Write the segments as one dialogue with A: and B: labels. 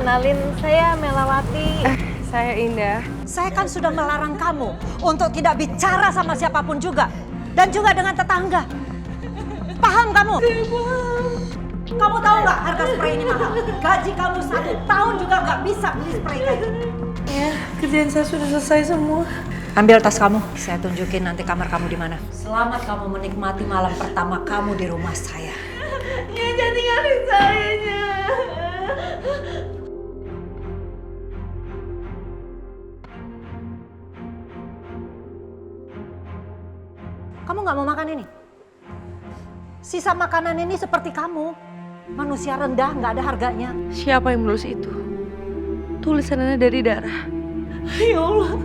A: kenalin saya Melawati.
B: Saya Indah.
C: Saya kan sudah melarang kamu untuk tidak bicara sama siapapun juga. Dan juga dengan tetangga. Paham kamu? Kamu tahu nggak harga spray ini mahal? Gaji kamu 1 tahun juga nggak bisa beli spray kayak gini.
B: Ya, kerjaan saya sudah selesai semua.
C: Ambil tas kamu, saya tunjukin nanti kamar kamu di mana. Selamat kamu menikmati malam pertama kamu di rumah saya.
A: Ya jangan tinggalin saya.
C: Kamu nggak mau makan ini? Sisa makanan ini seperti kamu. Manusia rendah, nggak ada harganya.
B: Siapa yang menulis itu? Tulisannya dari darah.
A: Ya Allah,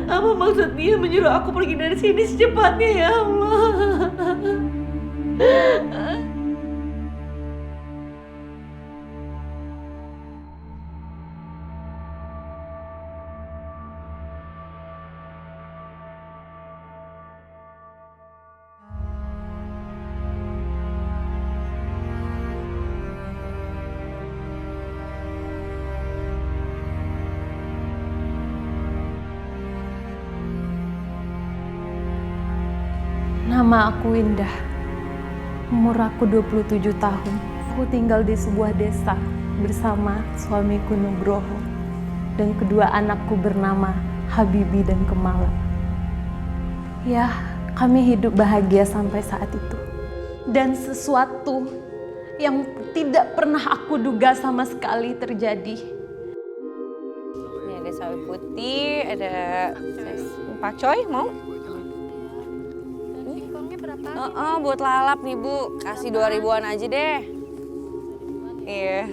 A: apa maksud dia menyuruh aku pergi dari sini secepatnya ya Allah?
D: Nama aku Indah. Umur aku 27 tahun. Aku tinggal di sebuah desa bersama suamiku Nugroho dan kedua anakku bernama Habibi dan Kemala. Ya, kami hidup bahagia sampai saat itu. Dan sesuatu yang tidak pernah aku duga sama sekali terjadi.
B: Ini ada sawi putih, ada pakcoy, mau? Buat lalap nih Bu, kasih 2.000-an aja deh. Iya.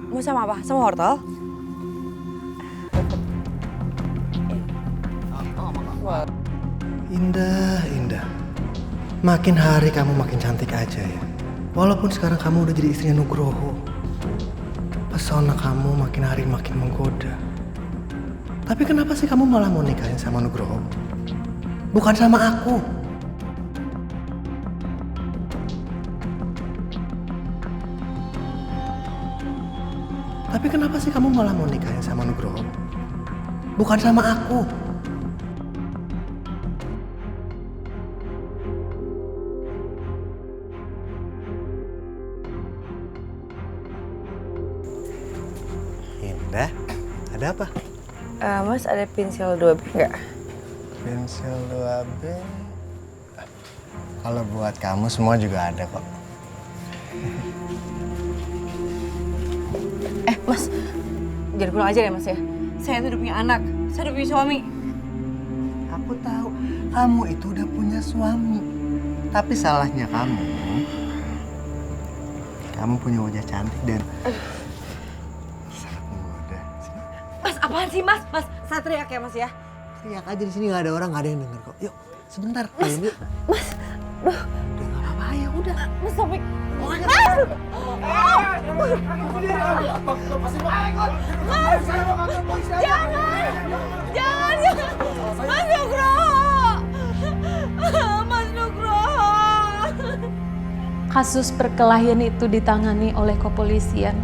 B: Mau sama apa? Sama wortel?
E: Indah, Indah. Makin hari kamu makin cantik aja ya. Walaupun sekarang kamu udah jadi istrinya Nugroho. Pesona kamu makin hari makin menggoda. Tapi kenapa sih kamu malah mau nikahin sama Nugroho? Bukan sama aku. Tapi kenapa sih kamu malah mau nikahin sama Nugroho? Bukan sama aku. Indah, ada apa?
B: Mas ada pensil 2B nggak?
E: Pensil 2B. Kalau buat kamu semua juga ada kok.
B: Mas, jangan pulang aja ya Mas ya. Saya tuh udah punya anak, saya udah punya suami.
E: Aku tahu kamu itu udah punya suami. Tapi salahnya kamu punya wajah cantik dan sangat menggoda.
B: Mas, apaan sih Mas? Mas, saya teriak ya Mas ya.
E: Teriak aja di sini, nggak ada orang, nggak ada yang denger kok. Yuk, sebentar.
B: Mas,
E: yuk.
B: Mas,
E: Udah nggak apa-apa ya, udah.
B: Mas Taufik. Jangan, Mas Nugroho. Mas Nugroho.
D: Kasus perkelahian itu ditangani oleh kepolisian.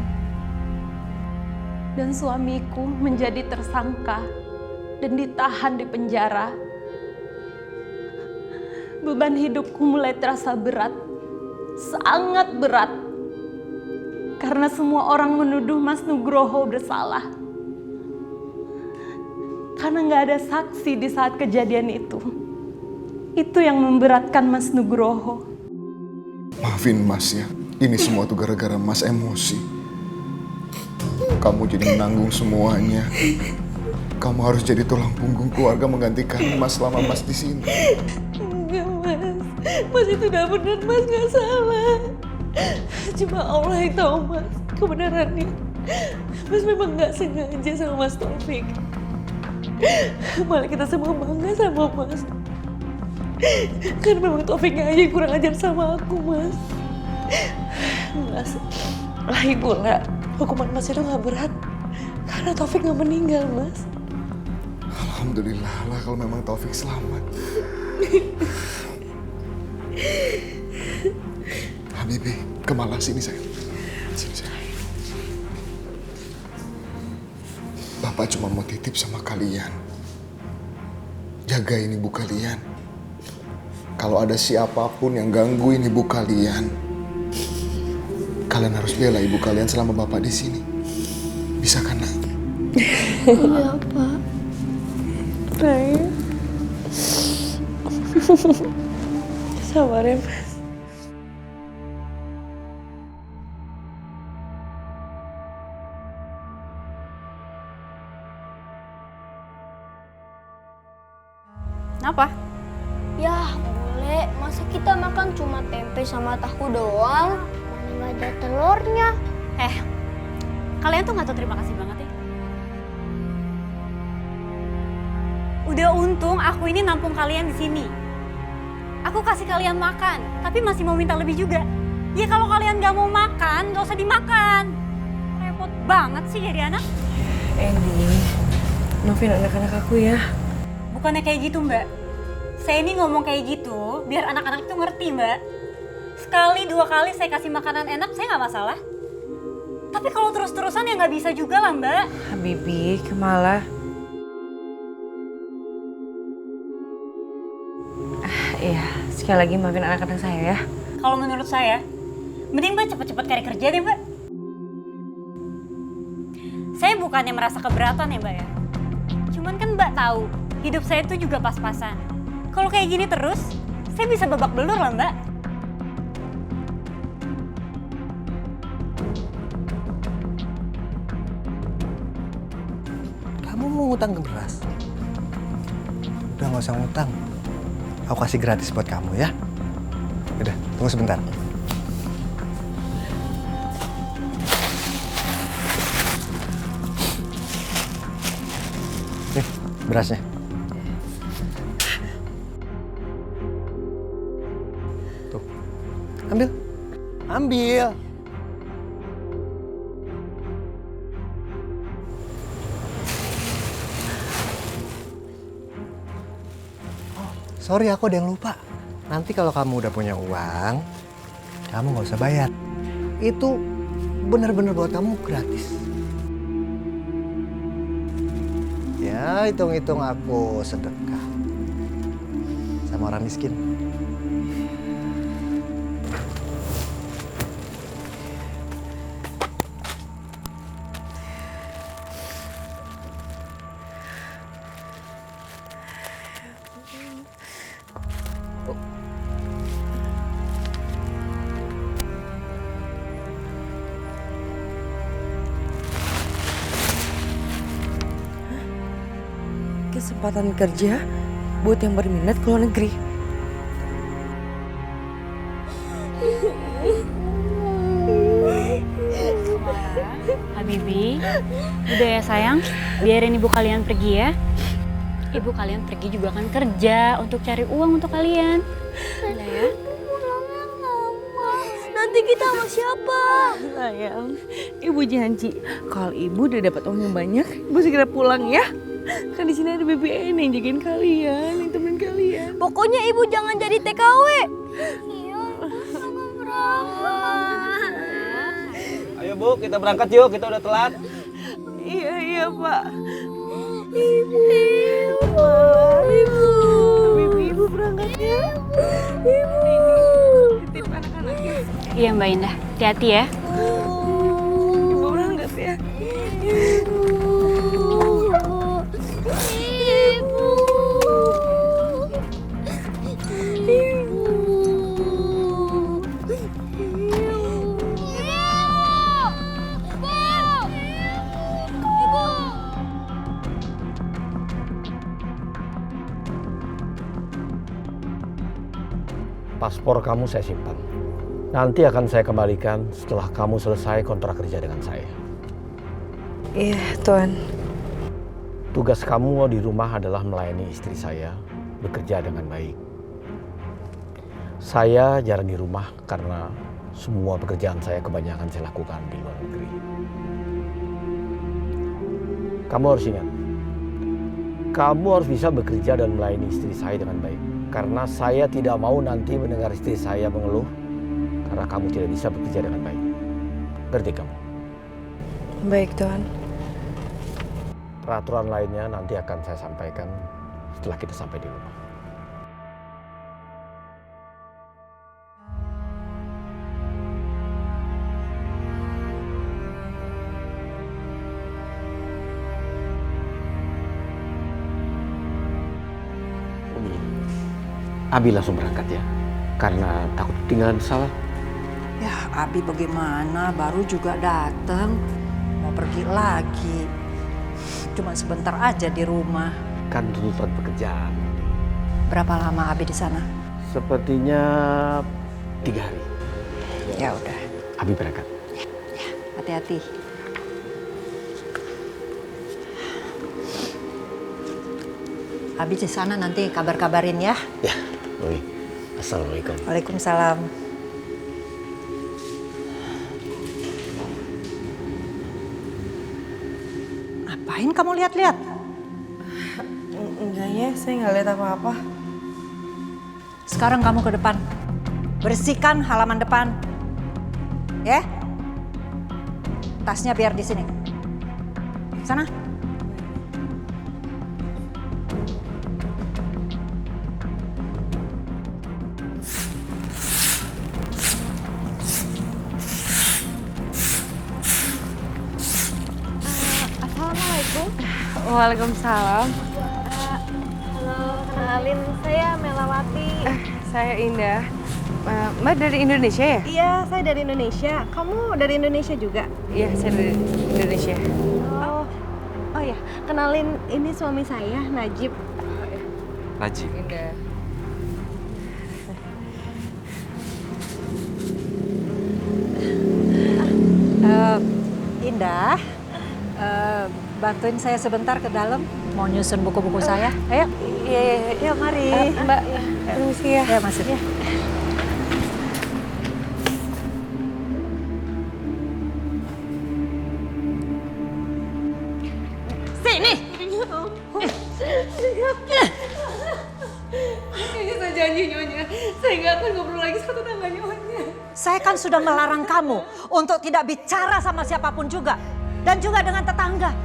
D: Dan suamiku menjadi tersangka dan ditahan di penjara. Beban hidupku mulai terasa berat, sangat berat. Karena semua orang menuduh Mas Nugroho bersalah. Karena nggak ada saksi di saat kejadian itu. Itu yang memberatkan Mas Nugroho.
F: Maafin Mas ya, ini semua tuh gara-gara Mas emosi. Kamu jadi menanggung semuanya. Kamu harus jadi tulang punggung keluarga menggantikan Mas selama Mas di sini.
A: Enggak Mas, Mas itu udah bener, Mas nggak salah. Cuma Allah yang tahu Mas kebenarannya. Mas memang nggak sengaja sama Mas Taufik. Malah kita semua bangga sama Mas. Karena memang Taufiknya aja yang kurang ajar sama aku Mas. Mas, lagi pula hukuman Mas itu nggak berat. Karena Taufik nggak meninggal Mas.
F: Alhamdulillah lah kalau memang Taufik selamat. Habibi, Kemala, sini sayang. Sini sayang. Bapak cuma mau titip sama kalian. Jagain ibu kalian. Kalau ada siapapun yang gangguin ibu kalian, kalian harus bela ibu kalian selama Bapak di sini. Bisa kan, Nak?
A: Iya, Pak. Baik. Sabar ya, Mas.
B: Kenapa?
G: Yah, bule, masa kita makan cuma tempe sama tahu doang? Mana nggak ada telurnya?
H: Kalian tuh nggak tahu terima kasih banget ya. Udah untung aku ini nampung kalian di sini. Aku kasih kalian makan, tapi masih mau minta lebih juga. Ya kalau kalian nggak mau makan, nggak usah dimakan. Repot banget sih jadi anak.
A: Andy, maafin anak-anak aku ya.
H: Bukannya kayak gitu, Mbak. Saya ini ngomong kayak gitu biar anak-anak itu ngerti, Mbak. Sekali, 2 kali saya kasih makanan enak, saya nggak masalah. Tapi kalau terus-terusan ya nggak bisa juga lah, Mbak.
A: Habibi, Kemala. Iya, sekali lagi maafin anak-anak saya ya.
H: Kalau menurut saya, mending Mbak cepet-cepet cari kerja deh, Mbak. Saya bukannya merasa keberatan ya, Mbak ya. Cuman kan Mbak tahu, hidup saya itu juga pas-pasan. Kalau kayak gini terus, saya bisa babak belur lah, Mbak.
E: Kamu mau ngutang ke beras? Udah nggak usah ngutang. Aku kasih gratis buat kamu ya. Udah, tunggu sebentar. Nih, berasnya. Tuh, ambil. Ambil. Sorry, aku ada yang lupa. Nanti kalau kamu udah punya uang, kamu nggak usah bayar. Itu bener-bener buat kamu gratis. Ya, hitung-hitung aku sedekah sama orang miskin.
A: Kesempatan kerja buat yang berminat ke luar negeri.
H: Habibi, udah ya sayang, biarin ibu kalian pergi ya. Ibu kalian pergi juga kan kerja untuk cari uang untuk kalian. Udah ya.
G: Pulangnya lama. Nanti kita sama siapa?
A: Sayang, ibu janji kalau ibu udah dapat uang yang banyak, ibu segera pulang ya. Kan di sini ada BBN yang jagain kalian, yang temenin kalian.
G: Pokoknya ibu jangan jadi TKW. Iya, sama berapa?
I: Ayo Bu, kita berangkat yuk, kita udah telat.
A: Iya, iya Pak.
G: Ibu.
A: Ibu berangkat ya.
G: Ibu.
A: Titip anak-anaknya.
H: Iya Mbak Indah, hati-hati ya.
A: Ibu berangkat ya.
I: Paspor kamu saya simpan. Nanti akan saya kembalikan setelah kamu selesai kontrak kerja dengan saya.
A: Iya, Tuan.
I: Tugas kamu di rumah adalah melayani istri saya, bekerja dengan baik. Saya jarang di rumah karena semua pekerjaan saya kebanyakan saya lakukan di luar negeri. Kamu harus ingat, kamu harus bisa bekerja dan melayani istri saya dengan baik. Karena saya tidak mau nanti mendengar istri saya mengeluh karena kamu tidak bisa bekerja dengan baik. Ngerti kamu?
B: Baik, Tuhan.
I: Peraturan lainnya nanti akan saya sampaikan setelah kita sampai di rumah. Abi langsung berangkat ya, karena takut ketinggalan pesawat.
C: Ya, Abi bagaimana? Baru juga datang. Mau pergi lagi. Cuma sebentar aja di rumah.
I: Kan tuntutan pekerjaan.
C: Berapa lama Abi di sana?
I: Sepertinya 3 hari.
C: Ya udah.
I: Abi berangkat.
C: Hati-hati. Abi di sana nanti kabar-kabarin ya.
I: Ya, Oi. Assalamualaikum.
C: Waalaikumsalam. Ngapain kamu lihat-lihat?
B: Enggak ya, saya nggak lihat apa-apa.
C: Sekarang kamu ke depan. Bersihkan halaman depan. Ya? Tasnya biar di sini. Sana.
G: Assalamualaikum.
B: Waalaikumsalam.
G: Halo, kenalin saya Melawati.
B: Saya Indah. Mbak dari Indonesia ya?
J: Iya, saya dari Indonesia. Kamu dari Indonesia juga?
B: Iya, saya dari Indonesia.
J: Oh ya, kenalin ini suami saya, Najib.
K: Najib.
B: Indah.
C: Indah, bantuin saya sebentar ke dalam. Mau nyusun buku-buku saya. Ayo.
J: Iya, mari.
B: Mbak, permisi ya.
C: Ya, masuk. Sini.
A: Nyonya, saya janji Nyonya, saya nggak akan ngobrol lagi sama tetangga Nyonya.
C: Saya kan sudah melarang kamu untuk tidak bicara sama siapapun juga. Dan juga dengan tetangga.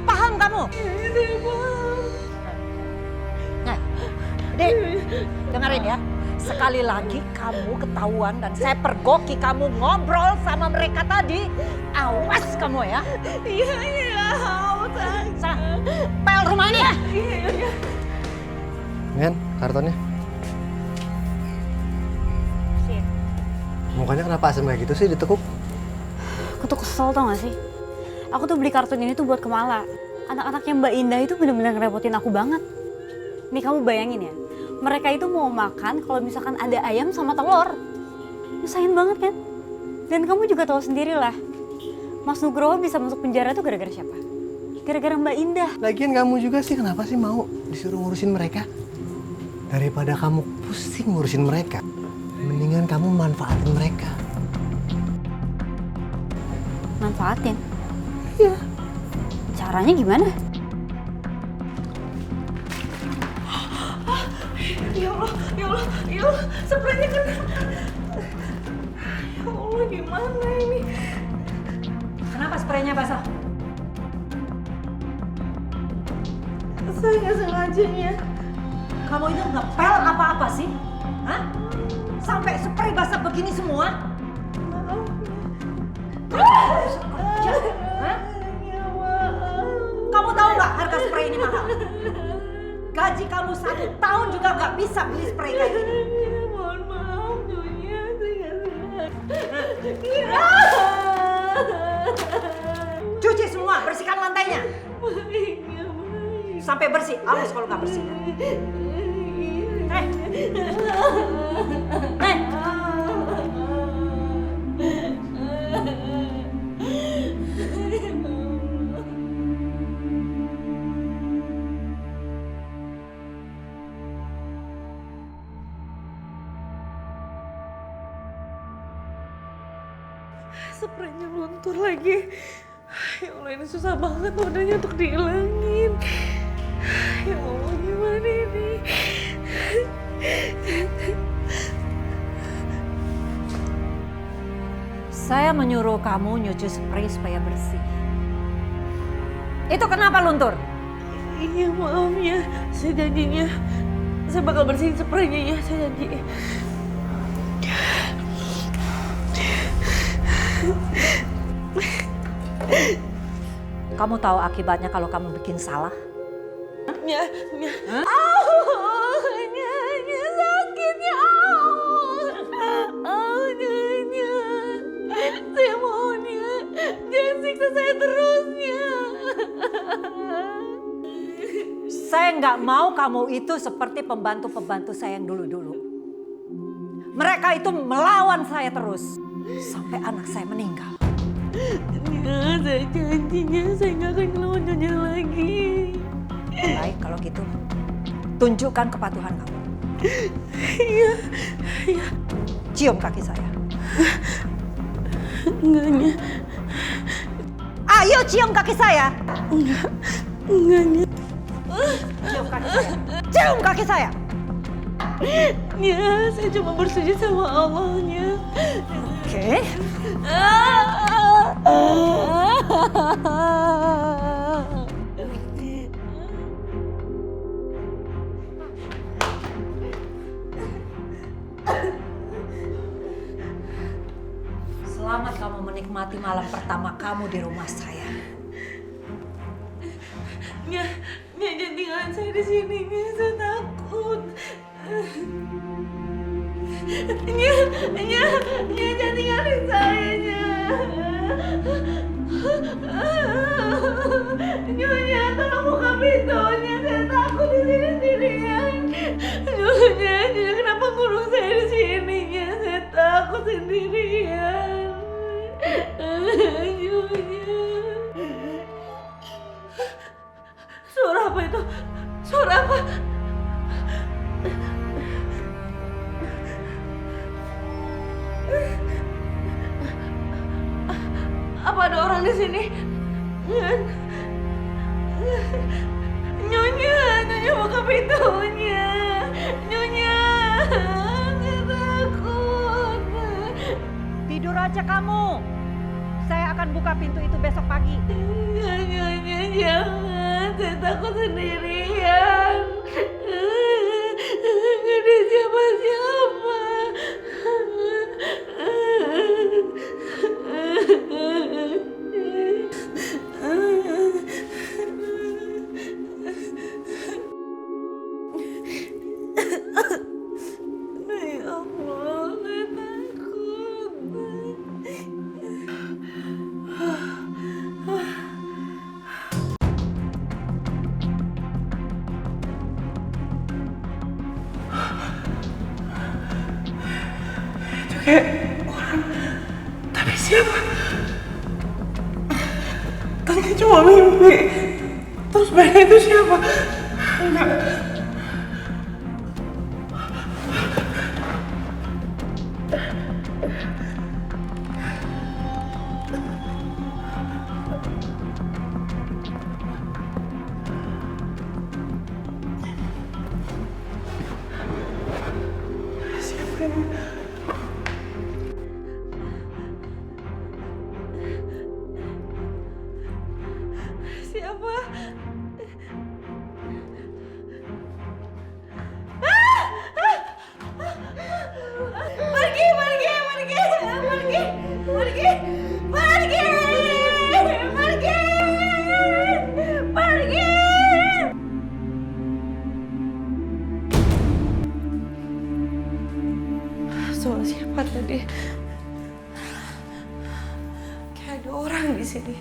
C: Paham kamu? Nah, Dek, dengerin ya. Sekali lagi kamu ketahuan dan saya pergoki kamu ngobrol sama mereka tadi. Awas kamu ya.
A: Iya,
C: Sana, pel rumah ini ya.
A: Iya.
E: Men, kartonnya. Mukanya kenapa asem kayak gitu sih ditekuk?
H: Aku tuh kesel tau gak sih? Aku tuh beli kartun ini tuh buat Kemala. Anak-anaknya Mbak Indah itu bener-bener ngerepotin aku banget. Nih kamu bayangin ya, mereka itu mau makan kalau misalkan ada ayam sama telur. Nyusahin banget kan? Dan kamu juga tahu sendiri lah, Mas Nugroho bisa masuk penjara tuh gara-gara siapa? Gara-gara Mbak Indah.
E: Lagian kamu juga sih kenapa sih mau disuruh ngurusin mereka? Daripada kamu pusing ngurusin mereka, mendingan kamu manfaatin mereka.
H: Manfaatin? Iya. Caranya gimana?
A: Ya Allah, spraynya kena. Ya Allah, gimana ini?
C: Kenapa spraynya basah?
A: Saya nggak sengajanya.
C: Kamu itu ngepel apa-apa sih? Hah? Sampai spray basah begini semua? Hah? Kamu tahu nggak harga spray ini mahal? Gaji kamu 1 tahun juga nggak bisa beli spray kayak gini.
A: Mohon maaf, Nyonya. Saya nggak sengaja.
C: Cuci semua, bersihkan lantainya. Sampai bersih, awas kalau nggak bersih.
A: Spraynya luntur lagi. Ya Allah, ini susah banget nodanya untuk dihilangin. Ya Allah, gimana ini?
C: Saya menyuruh kamu nyuci spray supaya bersih. Itu kenapa luntur?
A: Iya maaf ya, saya janjinya saya bakal bersihin spraynya ya, saya janji.
C: Kamu tahu akibatnya kalau kamu bikin salah?
A: Nya. Nya, sakitnya. Nya. Saya mohonnya, jangan siksa saya terusnya.
C: Saya nggak mau kamu itu seperti pembantu-pembantu saya yang dulu-dulu. Mereka itu melawan saya terus sampai anak saya meninggal.
A: Ya, saya janjinya saya nggak akan ngelawan Nyonya lagi.
C: Baik kalau gitu, tunjukkan kepatuhan kamu.
A: Iya.
C: Cium kaki saya.
A: Enggaknya.
C: Ayo cium kaki saya.
A: Enggaknya.
C: Cium kaki saya. Cium kaki saya.
A: Ya, saya cuma bersujud sama Allahnya.
C: Oke. Selamat kamu menikmati malam pertama kamu di rumah saya.
A: Nya, jangan tinggalin saya di sini, Nya, saya takut. Nya, jangan tinggalin saya, Nya. Nyonya, tolong buka pintunya, saya takut di sini sendirian. Nyonya, kenapa ngurung saya di sini, Nya? Saya takut sendirian. Nyonya. Suara apa itu? Suara apa? Apa ada orang di sini? Nyonya buka pintunya. Nyonya, saya takut.
C: Tidur aja kamu. Saya akan buka pintu itu besok pagi.
A: Nyonya, jangan. Saya takut sendirian. Gak ada siapa-siapa. Ya Allah, saya takut. Kayak orang, tapi siapa? Tadi cuma mimpi. Terus bayinya itu siapa? Enggak. Siapa ini? Siapa? Pergi! Suara siapa tadi? Kayak ada orang di sini.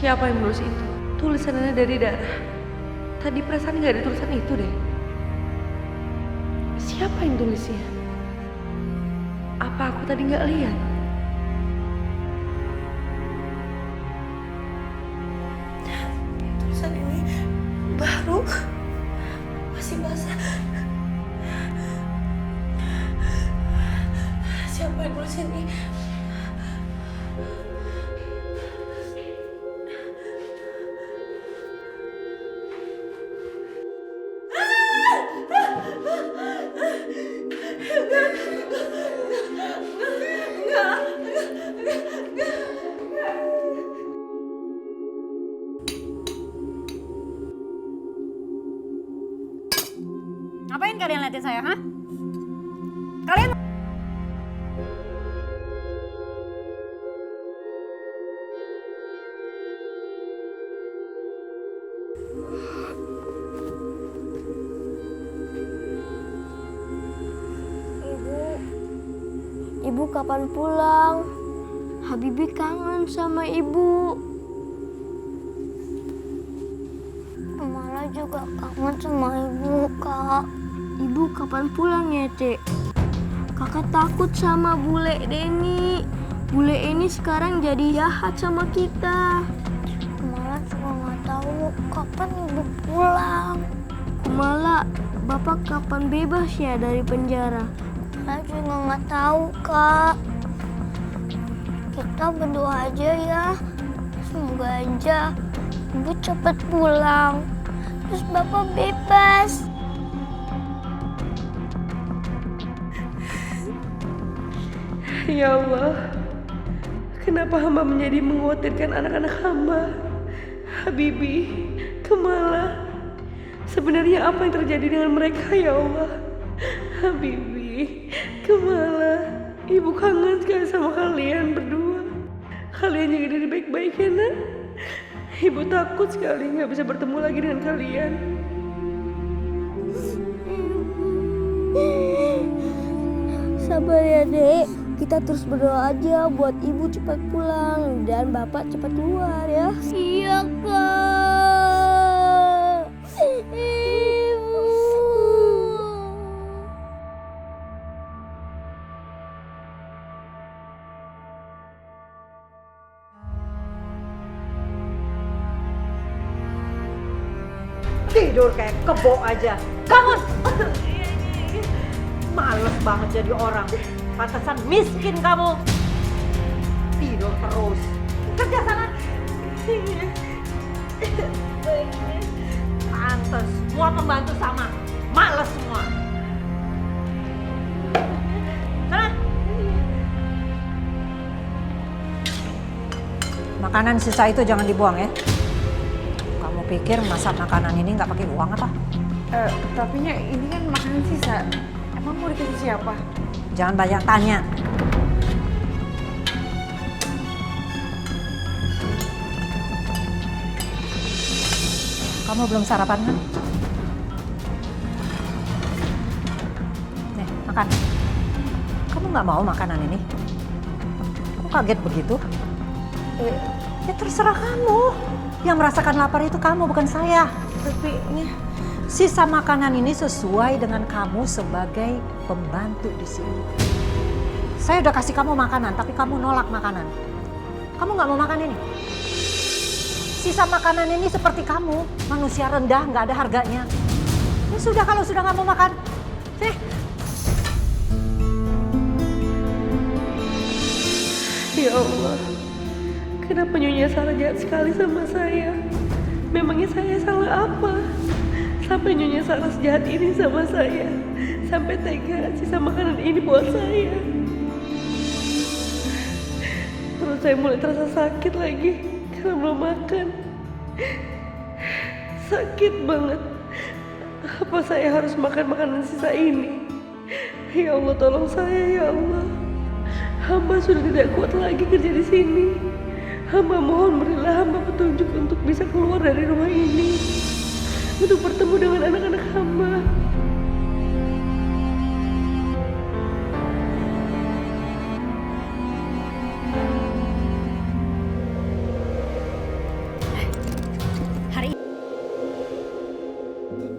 A: Siapa yang menulis itu? Tulisannya dari darah. Tadi perasaan nggak ada tulisan itu deh. Siapa yang tulisnya? Apa aku tadi nggak lihat? Tulisan ini baru, masih basah. Siapa yang nulis ini?
H: ngeliatin saya, ha? Kalian
G: Ibu kapan pulang? Habibi kangen sama ibu. Mala juga kangen sama ibu, Kak. Ibu kapan pulang ya, Cek? Kakak takut sama bule Denny. Bule ini sekarang jadi jahat sama kita. Mala juga nggak tahu kapan ibu pulang. Kumala, Bapak kapan bebas ya dari penjara? Saya juga nggak tahu, Kak. Kita berdoa aja ya. Semoga aja ibu cepat pulang. Terus Bapak bebas.
A: Ya Allah, kenapa hamba menjadi mengkhawatirkan anak-anak hamba? Habibi, Kemala, sebenarnya apa yang terjadi dengan mereka ya Allah? Habibi, Kemala, ibu kangen sekali sama kalian berdua. Kalian jaga diri baik-baik ya nak. Ibu takut sekali nggak bisa bertemu lagi dengan kalian.
G: Sabar ya dek, kita terus berdoa aja buat ibu cepat pulang dan bapak cepat keluar ya. Iya kak. Ibu.
C: Tidur kayak kebo aja. Bangun! Males banget jadi orang. Pantesan miskin kamu. Tidur terus. Kerja sana. Pantes, semua pembantu sama. Males semua. Sana. Makanan sisa itu jangan dibuang ya. Kamu pikir masak makanan ini nggak pakai uang apa?
B: Tapinya ini kan makanan sisa. Emang mau dikasih siapa?
C: Jangan banyak tanya. Kamu belum sarapan kan? Nih, makan. Kamu nggak mau makanan ini? Kok kaget begitu? Ya terserah kamu. Yang merasakan lapar itu kamu, bukan saya.
B: Tapi
C: Sisa makanan ini sesuai dengan kamu sebagai pembantu di sini. Saya udah kasih kamu makanan, tapi kamu nolak makanan. Kamu nggak mau makan ini? Sisa makanan ini seperti kamu, manusia rendah, nggak ada harganya. Ya sudah, kalau sudah nggak mau makan, sih.
A: Ya Allah, kenapa Nyonya Sarah jahat sekali sama saya? Memangnya saya salah apa? Sampai Nyonya Sarah sejahat ini sama saya. Sampai tega sisa makanan ini buat saya. Perut saya mulai terasa sakit lagi karena belum makan. Sakit banget. Apa saya harus makan makanan sisa ini? Ya Allah, tolong saya ya Allah. Hamba sudah tidak kuat lagi kerja di sini. Hamba mohon berilah hamba petunjuk untuk bisa keluar dari rumah ini. Untuk bertemu dengan anak-anak hamba.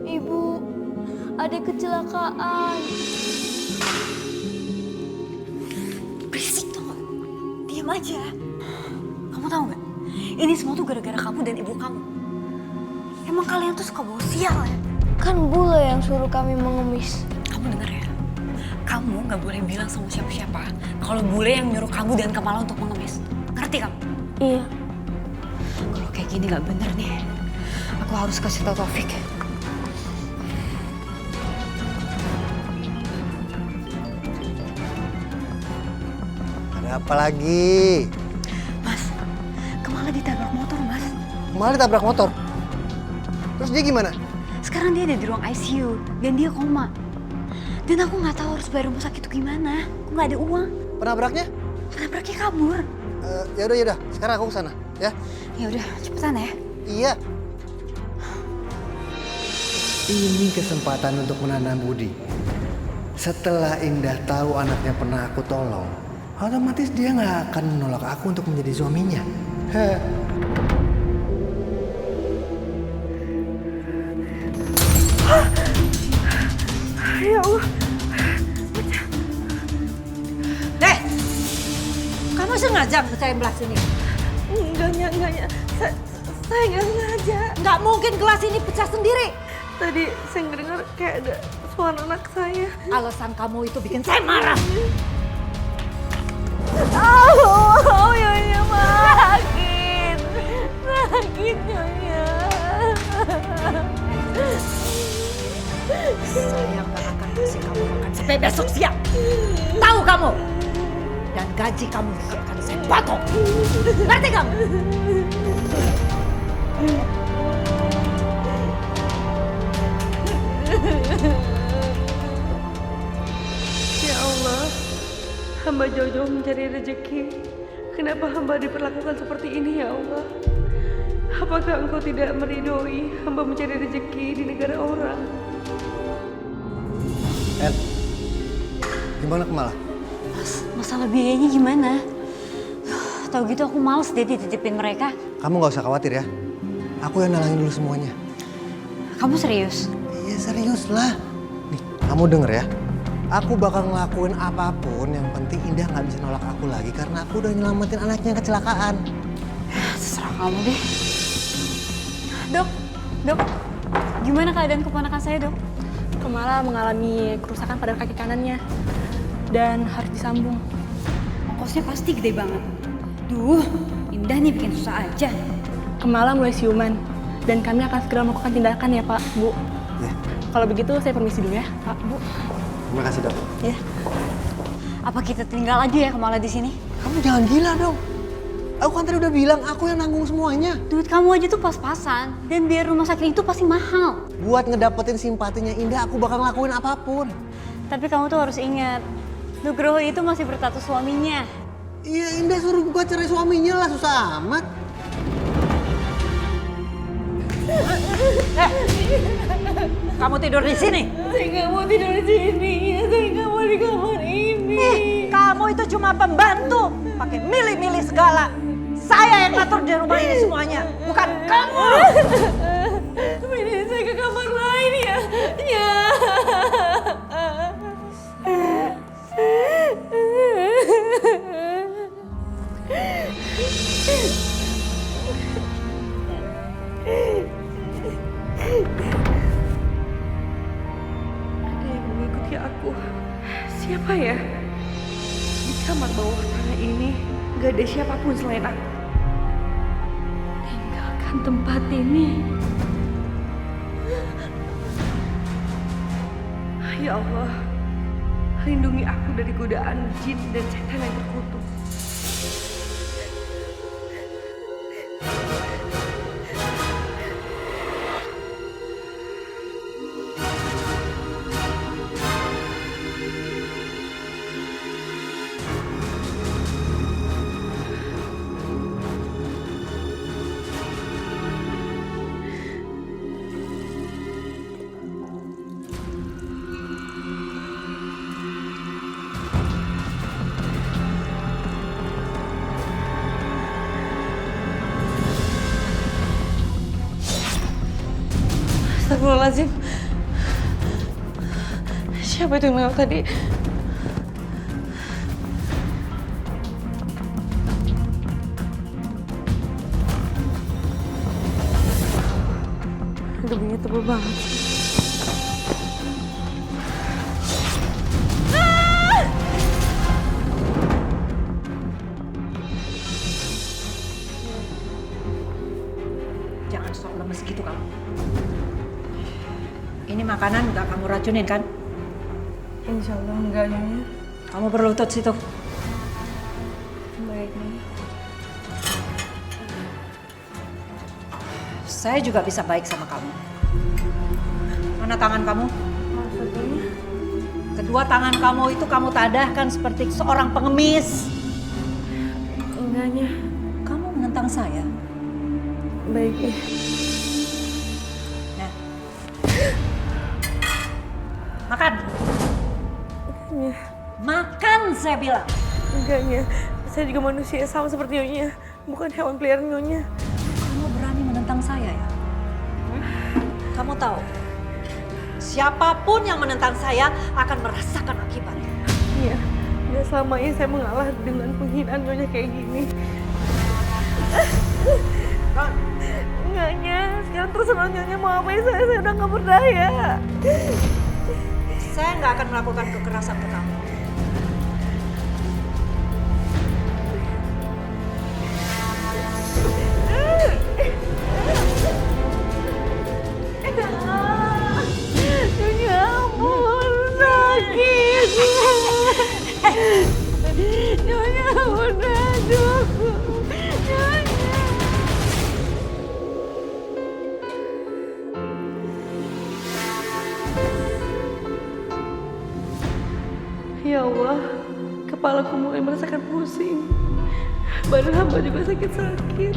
G: Ibu, ada kecelakaan.
H: berisik tuh. Diam aja. Kamu tahu nggak? Ini semua tuh gara-gara kamu dan ibu kamu. Emang kalian tuh suka bawa sial ya?
G: Kan bule yang suruh kami mengemis.
H: Kamu denger ya? Kamu nggak boleh bilang sama siapa-siapa kalau bule yang nyuruh kamu dan Kemala untuk mengemis. Ngerti kamu?
G: Iya.
H: Kalau kayak gini nggak bener nih. Aku harus kasih tahu Taufik.
E: Ada apa lagi?
H: Mas, Kemala ditabrak motor, Mas.
E: Kemala ditabrak motor? Terus dia gimana?
H: Sekarang dia ada di ruang ICU dan dia koma. Dan aku nggak tahu harus bayar rumah sakit itu gimana. Aku nggak ada uang.
E: Penabraknya?
H: Penabraknya kabur.
E: Yaudah. Sekarang aku kesana, ya?
H: Ya udah, cepetan ya.
E: Iya. Ini kesempatan untuk menanam budi. Setelah Indah tahu anaknya pernah aku tolong, otomatis dia nggak akan menolak aku untuk menjadi suaminya.
A: Ya Allah.
C: Kamu sengaja mecahin gelas ini?
A: Enggak. Saya nggak sengaja.
C: Nggak mungkin gelas ini pecah sendiri.
A: Tadi saya dengar kayak ada suara anak saya.
C: Alasan kamu itu bikin saya marah.
A: Nyonya sakit. Sakit, Nyonya.
C: Saya nggak akan kasih kamu makan sampai besok siang. Tahu kamu? Dan gaji kamu juga akan saya potong. Ngerti kamu?
A: Ya Allah, hamba jauh-jauh mencari rezeki. Kenapa hamba diperlakukan seperti ini ya Allah? Apakah engkau tidak meridhoi hamba mencari rezeki di negara orang?
E: Gimana Kemala?
H: Mas, masalah biayanya gimana? Tahu gitu aku males deh dititipin mereka.
E: Kamu nggak usah khawatir ya. Aku yang nalangin dulu semuanya.
H: Kamu serius?
E: Iya serius lah. Nih, kamu denger ya. Aku bakal ngelakuin apapun, yang penting Indah nggak bisa nolak aku lagi karena aku udah nyelamatin anaknya yang kecelakaan.
H: Terserah kamu deh. Dok, gimana keadaan keponakan saya, Dok?
J: Kemala mengalami kerusakan pada kaki kanannya dan harus disambung.
H: Ongkosnya pasti gede banget. Duh, Indah nih bikin susah aja.
J: Kemala mulai siuman dan kami akan segera melakukan tindakan ya Pak, Bu.
E: Ya.
J: Kalau begitu saya permisi dulu ya, Pak, Bu.
E: Terima kasih dok.
H: Ya. Apa kita tinggal aja ya Kemala di sini?
E: Kamu jangan gila dong. Aku kan tadi udah bilang aku yang nanggung semuanya.
H: Duit kamu aja tuh pas-pasan dan biar rumah sakit itu pasti mahal.
E: Buat ngedapetin simpatinya Indah, aku bakal ngelakuin apapun.
H: Tapi kamu tuh harus ingat, Nugroho itu masih berstatus suaminya.
E: Iya, Indah suruh gua cerai suaminya lah, susah amat.
C: Kamu tidur di sini?
A: Saya nggak mau tidur di sini. Saya nggak mau di kamar ini.
C: Kamu itu cuma pembantu, pakai milih-milih segala. Saya yang ngatur di rumah ini semuanya, bukan kamu.
A: Pindahin saya ke kamar lain ya. Ya. Ada yang mengikuti aku. Siapa ya? Di kamar bawah tanah ini gak ada siapapun selain aku. Tinggalkan tempat ini. Ya Allah, lindungi aku dari godaan jin dan setan yang terkutuk. Astagfirullahaladzim. Siapa itu yang lewat tadi? Debunya tebal banget.
C: Jangan sok lemes gitu kamu. Ini makanan nggak kamu racunin kan?
A: Insya Allah enggak, Nyonya.
C: Kamu berlutut situ.
A: Baik, Nyonya.
C: Saya juga bisa baik sama kamu. Mana tangan kamu?
A: Maksudnya?
C: Ke Kedua tangan kamu itu kamu tadahkan seperti seorang pengemis.
D: Enggaknya.
C: Kamu menentang saya?
D: Baik ya.
C: Nah. Makan.
D: Enggaknya.
C: Makan saya bilang.
D: Enggaknya. Saya juga manusia sama seperti Nyonya. Bukan hewan peliharaan Nyonya.
C: Kamu berani menentang saya ya? Kamu tahu, siapapun yang menentang saya akan merasakan akibatnya.
D: Iya. Nggak selama ini saya mengalah dengan penghinaan Nyonya kayak gini. Enggaknya. Sekarang terserah Nyonya mau apain saya udah nggak berdaya.
C: Saya nggak akan melakukan kekerasan ke kamu.
D: Nyonya ampun, sakit. Nyonya ampun, aduh. Nyonya. Ya Allah, kepalaku mulai merasakan pusing. Badan hamba juga sakit-sakit.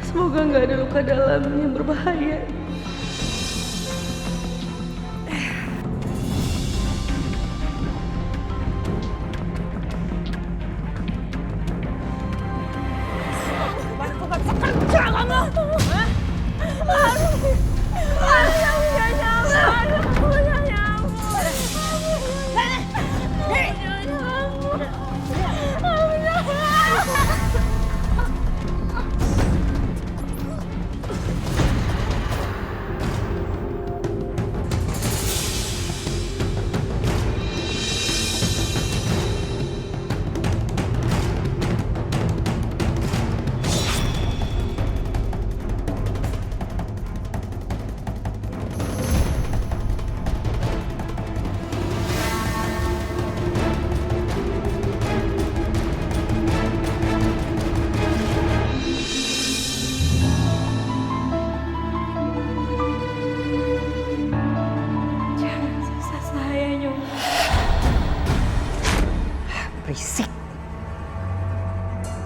D: Semoga nggak ada luka dalam yang berbahaya.
C: Berisik.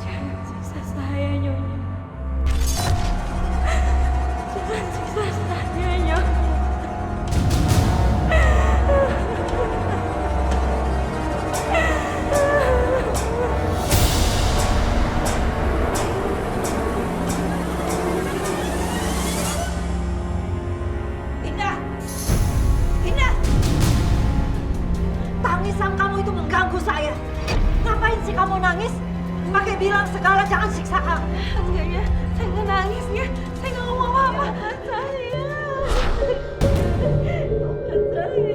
D: Jangan siksa saya, Nyonya. Jangan siksa saya, Nyonya.
C: Indah! Indah! Tangisan kamu itu mengganggu saya. Ngapain sih kamu nangis? Pakai bilang segala jangan siksa kamu.
D: Enggak ya, saya nggak nangis ya. Saya nggak ngomong apa-apa. Saya. Bukan saya.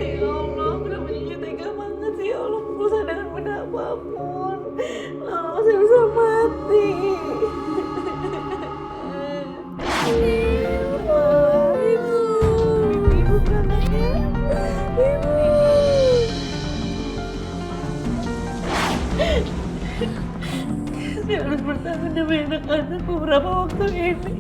D: Ya Allah, kenapa Nyonya tega banget sih? Ya Allah, berusaha dengan benda apapun. Oh, saya bisa mati. Saya harus bertahan demi anak-anak beberapa waktu ini.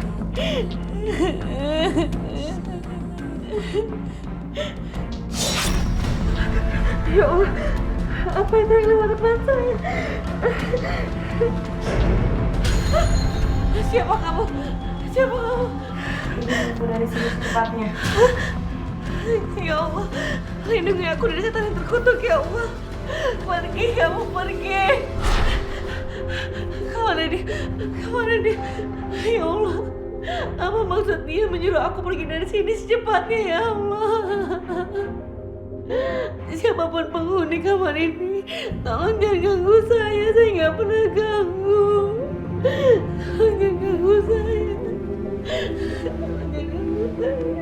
D: Ya Allah, apa itu yang lewat depan saya? Siapa kamu? Siapa kamu? Ibu dari sini secepatnya. Ya Allah, lindungi aku dari setan yang terkutuk ya Allah. Pergi, kamu pergi. Kemana dia? Kemana dia? Ya Allah, apa maksud dia menyuruh aku pergi dari sini secepatnya ya Allah? Siapapun penghuni kamar ini, tolong jangan ganggu saya nggak pernah ganggu. Tolong jangan ganggu saya. Tolong jangan ganggu saya.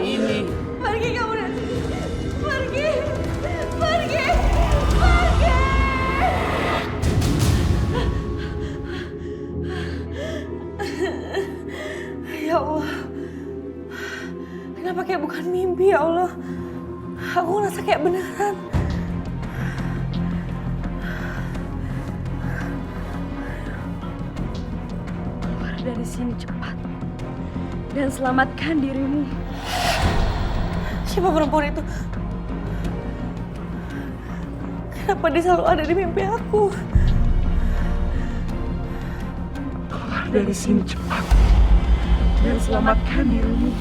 I: ini.
A: Pergi kamu dari sini. Pergi. Pergi. Pergi. Ya Allah. Kenapa kayak bukan mimpi ya Allah? Aku ngerasa kayak beneran.
J: Keluar dari sini cepat. Dan selamatkan dirimu.
A: Siapa perempuan itu? Kenapa dia selalu ada di mimpi aku?
J: Keluar dari sini cepat. Dan selamatkan dirimu.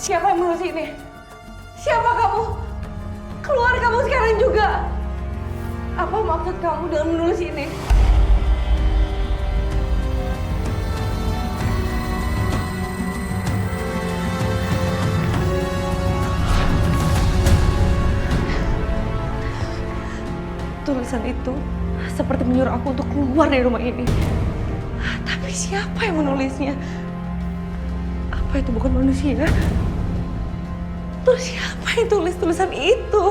A: Siapa yang menulis ini? Siapa kamu? Keluar kamu sekarang juga. Apa maksud kamu dengan menulis ini? Tulisan itu seperti menyuruh aku untuk keluar dari rumah ini. Tapi siapa yang menulisnya? Apa itu bukan manusia? Terus siapa yang tulis tulisan itu?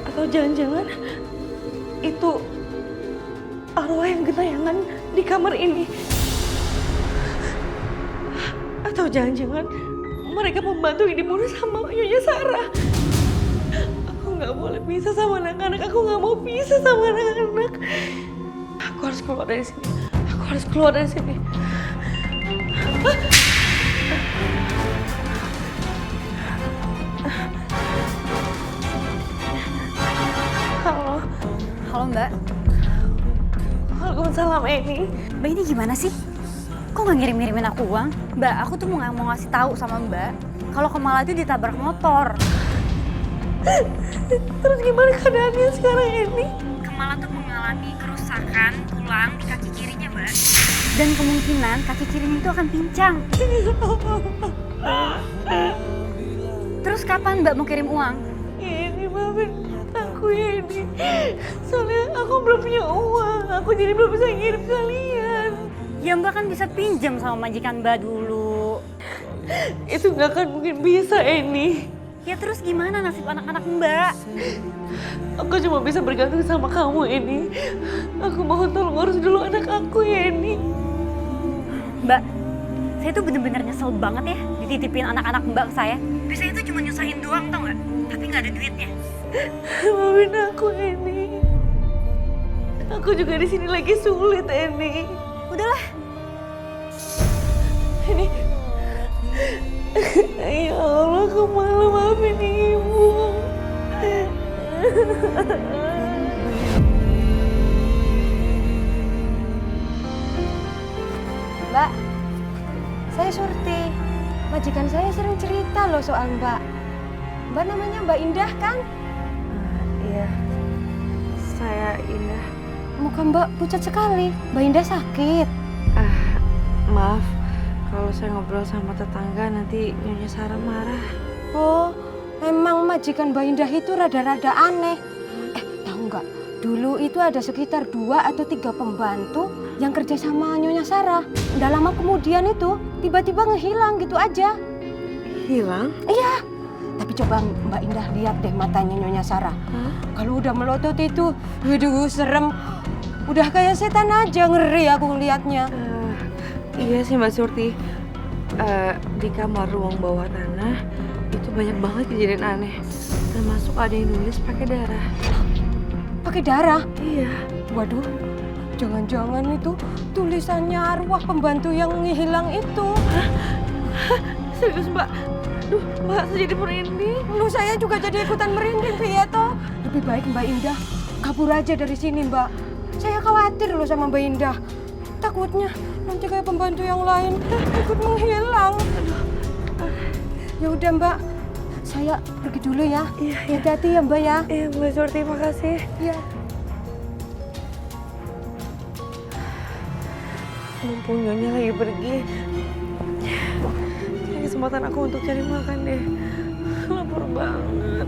A: Atau jangan-jangan itu arwah yang gentayangan di kamar ini? Atau jangan-jangan mereka pembantu yang dibunuh sama Nyonya Sarah? Aku nggak boleh pisah sama anak-anak. Aku nggak mau pisah sama anak-anak. Aku harus keluar dari sini. Aku harus keluar dari sini. Halo.
H: Halo Mbak.
A: Waalaikumsalam Eni.
H: Mbak ini gimana sih? Kok nggak ngirim-ngirimin aku uang? Mbak, aku tuh mau ngasih tahu sama Mbak kalau Kemala itu ditabrak motor.
A: Terus gimana keadaannya sekarang ini?
H: Kemala tuh mengalami kerusakan tulang di kaki kirinya, Mbak. Dan kemungkinan kaki kirinya itu akan pincang. Terus kapan Mbak mau kirim uang?
A: Ini maafin aku ya ini. Soalnya aku belum punya uang. Aku jadi belum bisa ngirim kalian.
H: Ya Mbak kan bisa pinjam sama majikan Mbak dulu.
A: Itu nggak akan mungkin bisa ini.
H: Ya terus gimana nasib anak-anak Mbak?
A: Aku cuma bisa bergantung sama kamu ini. Aku mohon tolong urus dulu anak aku ya ini.
H: Mbak, saya tuh bener-bener nyesel banget ya dititipin anak-anak Mbak ke saya. Biasanya itu cuma nyusahin doang tau nggak? Tapi nggak ada duitnya.
A: Maafin aku ini. Aku juga di sini lagi sulit ini.
H: Udahlah.
A: Ini. Ya Allah, Kemala maafin Ibu.
L: Mbak, saya Surti. Majikan saya sering cerita loh soal Mbak. Mbak namanya Mbak Indah kan?
A: Iya, saya Indah.
L: Muka Mbak pucat sekali. Mbak Indah sakit.
A: Maaf, kalau saya ngobrol sama tetangga nanti Nyonya Sarah marah.
L: Oh, emang majikan Mbak Indah itu rada-rada aneh. Tahu nggak? Dulu itu ada sekitar 2 atau 3 pembantu yang kerja sama Nyonya Sarah. Udah lama kemudian itu tiba-tiba ngehilang gitu aja.
A: Hilang?
L: Iya. Tapi coba Mbak Indah lihat deh matanya Nyonya Sarah. Kalau udah melotot itu, waduh serem. Udah kayak setan aja, ngeri aku ngelihatnya.
A: Iya sih Mbak Surti. Di kamar ruang bawah tanah itu banyak banget kejadian aneh. Termasuk ada yang nulis pakai darah.
L: Pakai darah?
A: Iya.
L: Waduh, jangan-jangan itu tulisannya arwah pembantu yang hilang itu.
A: Serius, Mbak? Duh, Mbak, saya jadi merinding.
L: Lu saya juga jadi ikutan merinding, ya toh. Lebih baik Mbak Indah kabur aja dari sini, Mbak. Saya khawatir loh sama Mbak Indah. Takutnya nanti kayak pembantu yang lain ikut menghilang. Ya udah, Mbak. Saya pergi dulu ya.
A: Iya.
L: Hati-hati ya, Mbak ya.
A: Iya, Mbak Surti, makasih.
L: Iya.
A: Mumpung Nyonya lagi pergi, ini kesempatan aku untuk cari makan deh. Lapar banget.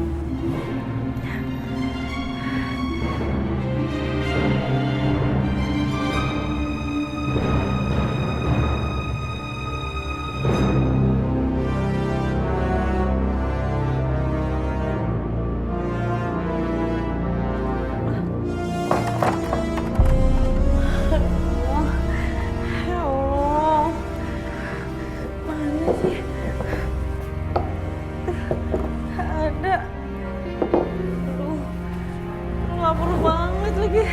A: Lapar banget lagi.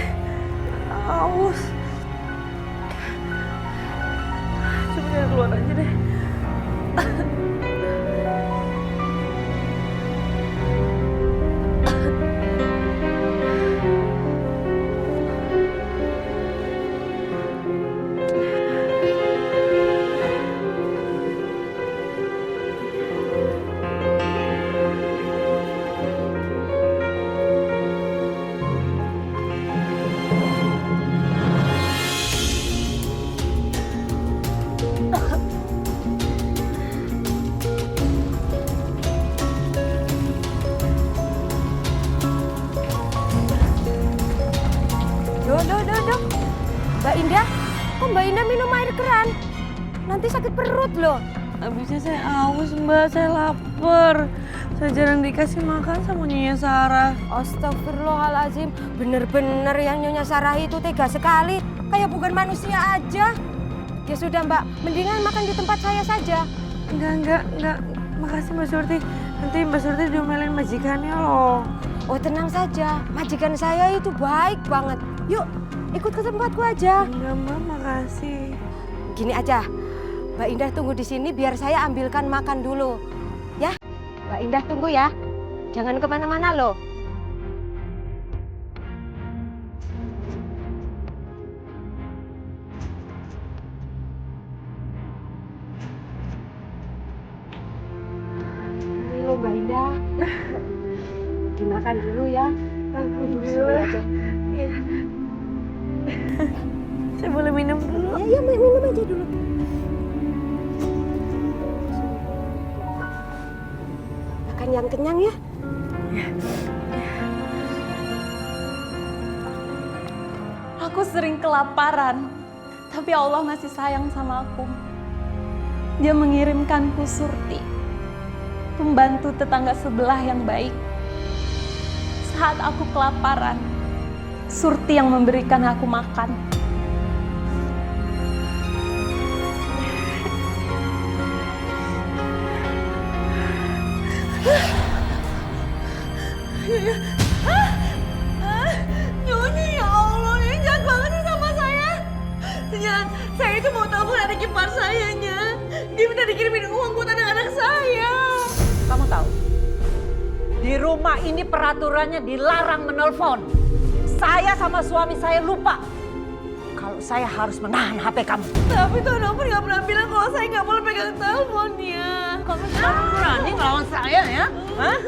A: Aus. Coba kita keluar aja deh.
L: Duh. Mbak Indah, kok Mbak Indah minum air keran? Nanti sakit perut loh.
A: Habisnya saya aus, Mbak. Saya lapar. Saya jarang dikasih makan sama Nyonya Sarah.
L: Astagfirullahaladzim, bener-bener yang Nyonya Sarah itu tega sekali. Kayak bukan manusia aja. Ya sudah Mbak, mendingan makan di tempat saya saja.
A: Enggak. Makasih Mbak Surti. Nanti Mbak Surti diomelin majikannya loh.
L: Oh tenang saja, majikan saya itu baik banget. Yuk, ikut ke tempatku aja.
A: Enggak Mbak, makasih.
L: Gini aja, Mbak Indah tunggu di sini biar saya ambilkan makan dulu. Ya, Mbak Indah tunggu ya. Jangan kemana-mana loh. Halo Mbak Indah. Dimakan dulu ya.
A: Alhamdulillah. Ya. Saya boleh minum dulu?
L: Ya, minum aja dulu. Makan yang kenyang ya.
D: Aku sering kelaparan, tapi Allah masih sayang sama aku. Dia mengirimkanku Surti, pembantu tetangga sebelah yang baik. Saat aku kelaparan, Surti yang memberikan aku makan.
A: Nyonya, ya Allah, ini jahat banget sih sama saya. Saya itu mau telepon adik ipar saya, Nya. Dia minta dikirimin uang buat anak-anak saya.
C: Kamu tahu, di rumah ini peraturannya dilarang menelpon. Saya sama suami saya lupa kalau saya harus menahan HP kamu.
A: Tapi Tuan Open nggak pernah bilang kalau saya nggak boleh pegang teleponnya.
C: Kamu selalu berani ngelawan saya ya? Hah?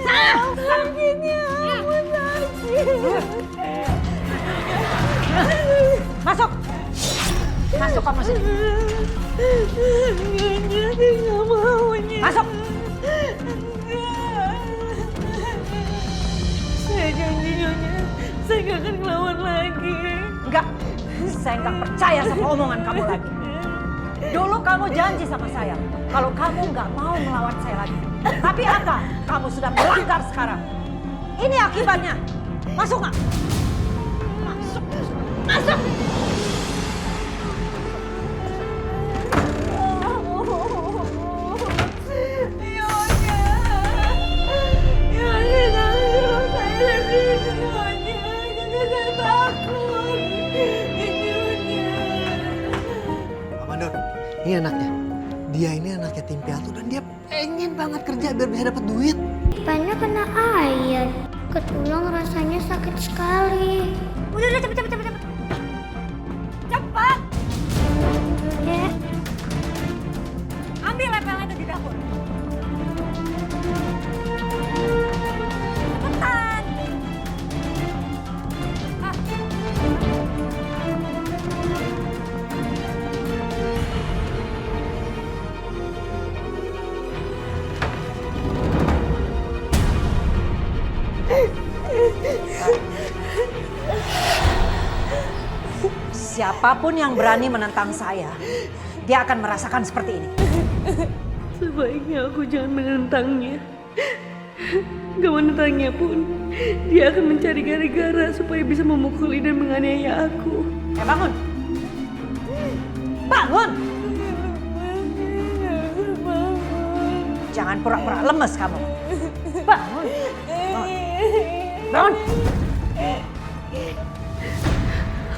A: Saya sakitnya, aku sakit.
C: Masuk! Masuk kamu sini.
A: Nyonya, saya nggak maunya.
C: Masuk!
A: Saya janji Nyonya, saya nggak akan ngelawan lagi.
C: Enggak, saya nggak percaya sama omongan kamu lagi. Dulu kamu janji sama saya kalau kamu nggak mau melawan saya lagi. Tapi apa? Kamu sudah melanggar sekarang. Ini akibatnya. Masuk nggak? Masuk. Masuk.
E: anak yatim piatu dan dia pengen banget kerja biar bisa dapat duit.
G: Pennya kena air. Ketulang rasanya sakit sekali.
H: Udah, cepet. Cepat.
G: Ya.
H: Ambil lepelnya itu di dapur. Cepetan.
C: Siapapun yang berani menentang saya, dia akan merasakan seperti ini.
A: Sebaiknya aku jangan menentangnya. Gak menentangnya pun, dia akan mencari gara-gara supaya bisa memukuli dan menganiaya aku.
C: Bangun! Bangun! Jangan pura-pura lemes kamu. Bangun! Bangun!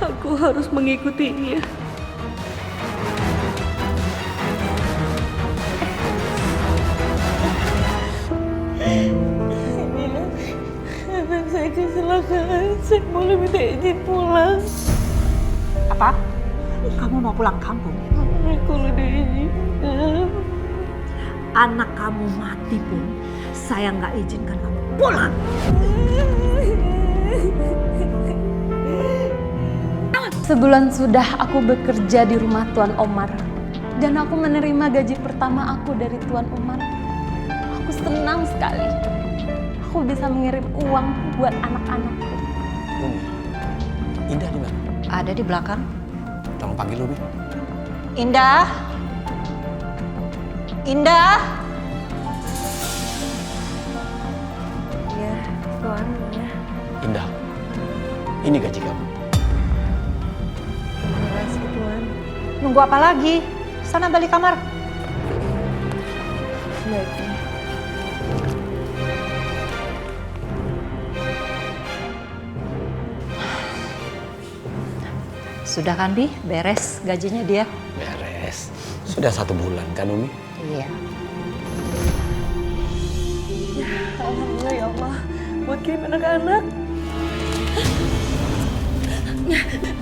A: Aku harus mengikutinya. Anak saya kecelakaan, saya boleh minta izin pulang.
C: Apa? Kamu mau pulang kampung?
A: Aku udah izinkan.
C: Anak kamu mati pun, saya nggak izinkan kamu pulang.
D: Sebulan sudah aku bekerja di rumah Tuan Omar. Dan aku menerima gaji pertama aku dari Tuan Omar. Aku senang sekali. Aku bisa mengirim uang buat anak-anakku.
I: Umi, Indah di mana?
C: Ada di belakang.
I: Tolong panggil Umi.
C: Indah? Indah?
A: Ya, Tuan. Ya.
I: Indah, ini gaji kamu.
A: Terima kasih, Tuan.
C: Nunggu apa lagi? Sana balik kamar.
A: Baiknya.
C: Sudah kan, Bi? Beres gajinya dia?
I: Beres. Sudah 1 bulan kan, Umi?
C: Iya.
A: Alhamdulillah ya Allah. Buat kirim anak-anak.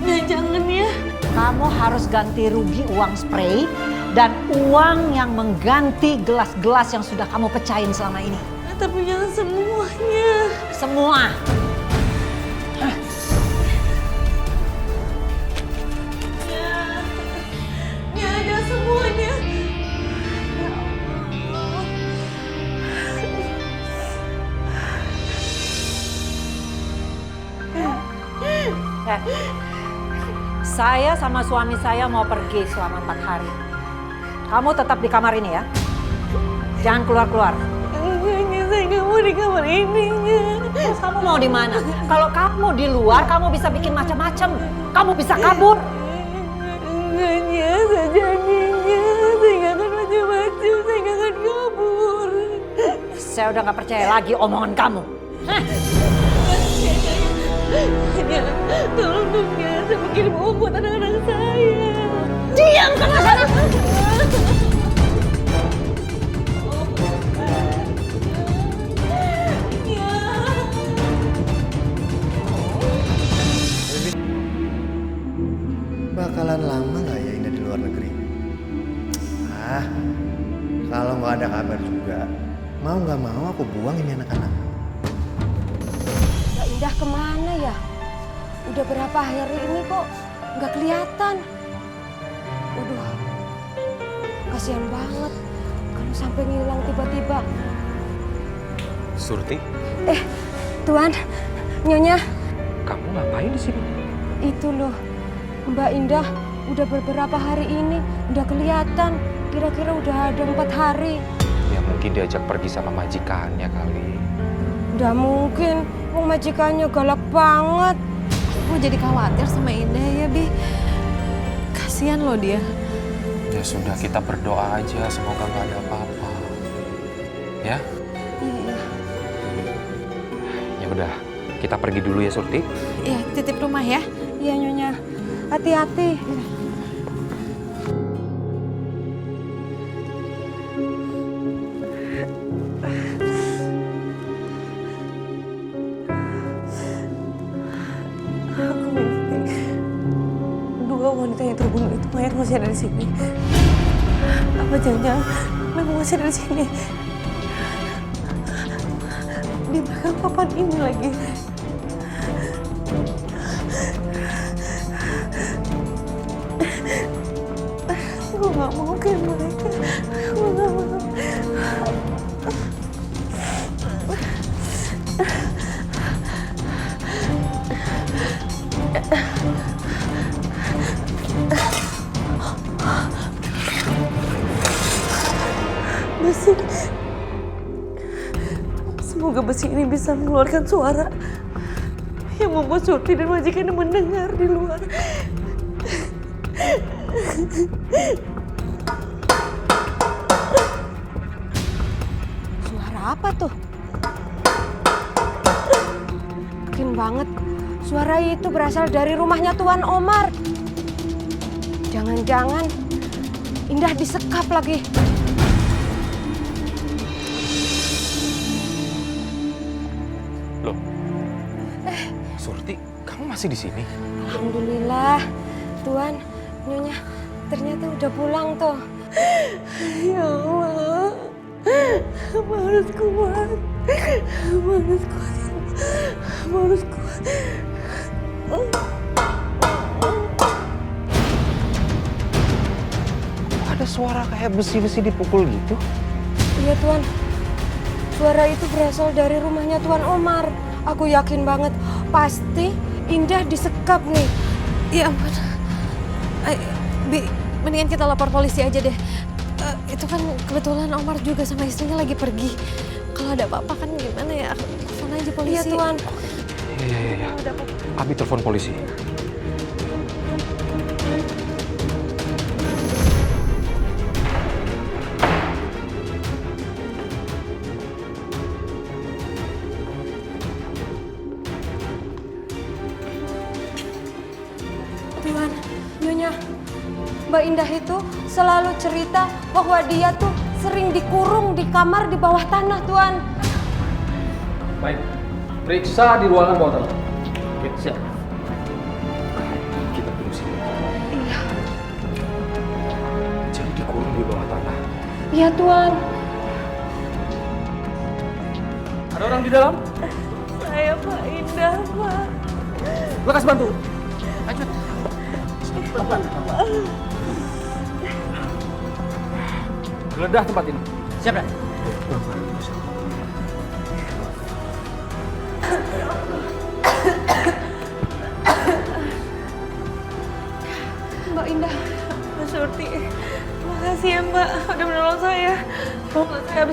A: Nah, jangan ya.
C: Kamu harus ganti rugi uang spray dan uang yang mengganti gelas-gelas yang sudah kamu pecahin selama ini.
A: Tapi jangan semuanya.
C: Semua.
A: Ya, ada semuanya.
C: Saya sama suami saya mau pergi selama 4 hari. Kamu tetap di kamar ini ya. Jangan keluar-keluar.
A: Saya nggak mau di kamar ini.
C: Terus kamu mau di mana? Kalau kamu di luar, kamu bisa bikin macam-macam. Kamu bisa kabur.
A: Enggaknya, saya janjinya. Saya nggak akan macam-macam. Saya nggak akan kabur.
C: Saya udah nggak percaya lagi omongan kamu.
A: Ya, tolong dong ya. Saya mau kirim uang buat anak-anak saya.
C: Diam sana sana.
E: Bakalan lama nggak ya Indah di luar negeri? Kalau nggak ada kabar juga, mau nggak mau aku buang ini anak-anak.
L: Mbak Indah kemana ya? Udah berapa hari ini kok nggak kelihatan? Waduh, kasihan banget kalau sampai ngilang tiba-tiba.
K: Surti,
L: Tuan, Nyonya,
K: kamu ngapain di sini?
L: itu loh, Mbak Indah udah beberapa hari ini udah kelihatan. Kira-kira udah ada 4 hari.
K: Ya mungkin diajak pergi sama majikannya kali.
L: Udah mungkin, wong majikannya galak banget.
A: Aku jadi khawatir sama Indah ya, Bi. Kasihan loh dia.
K: Ya sudah, kita berdoa aja semoga nggak ada apa-apa. Ya?
A: Iya.
K: Ya udah, kita pergi dulu ya Surti.
A: Iya, titip rumah ya.
L: Iya Nyonya, hati-hati.
A: masih ada di sini? Apa jangan-jangan memang masih ada di sini? Di belakang papan ini lagi. Gue gak mau kayak mereka. Gue gak mau. Besi. Semoga besi ini bisa mengeluarkan suara yang membuat Surti dan majikannya mendengar di luar.
L: Suara apa tuh? Yakin banget suara itu berasal dari rumahnya Tuan Omar. Jangan-jangan Indah disekap lagi.
K: Loh, Surti, kamu masih di sini?
L: Alhamdulillah, Tuan, Nyonya ternyata udah pulang tuh.
A: Ya Allah, Abang harus kuat. Abang harus kuat. Abang harus kuat.
K: Ada suara kayak besi-besi dipukul gitu?
L: Iya Tuan, suara itu berasal dari rumahnya Tuan Omar. Aku yakin banget, pasti Indah disekap nih.
A: Ya ampun. Bi, mendingan kita lapor polisi aja deh. Itu kan kebetulan Omar juga sama istrinya lagi pergi. Kalau ada apa-apa kan gimana ya? Telepon aja polisi.
L: Iya Tuan.
K: Iya. Abi telepon polisi.
L: Tuan, Nyonya, Mbak Indah itu selalu cerita bahwa dia tuh sering dikurung di kamar di bawah tanah, Tuan.
I: Baik, periksa di ruangan bawah tanah. Oke, siap.
K: Kita tunggu sini.
L: Iya.
K: Jadi dikurung di bawah tanah.
L: Iya, Tuan.
I: Ada orang di dalam?
A: Saya Pak Indah, Pak.
I: Lekas bantu. Lanjut. Geledah tempat ini. Siap ya?
L: Mbak Indah.
A: Mbak Surti, makasih ya Mbak udah menolong saya. Kalau nggak saya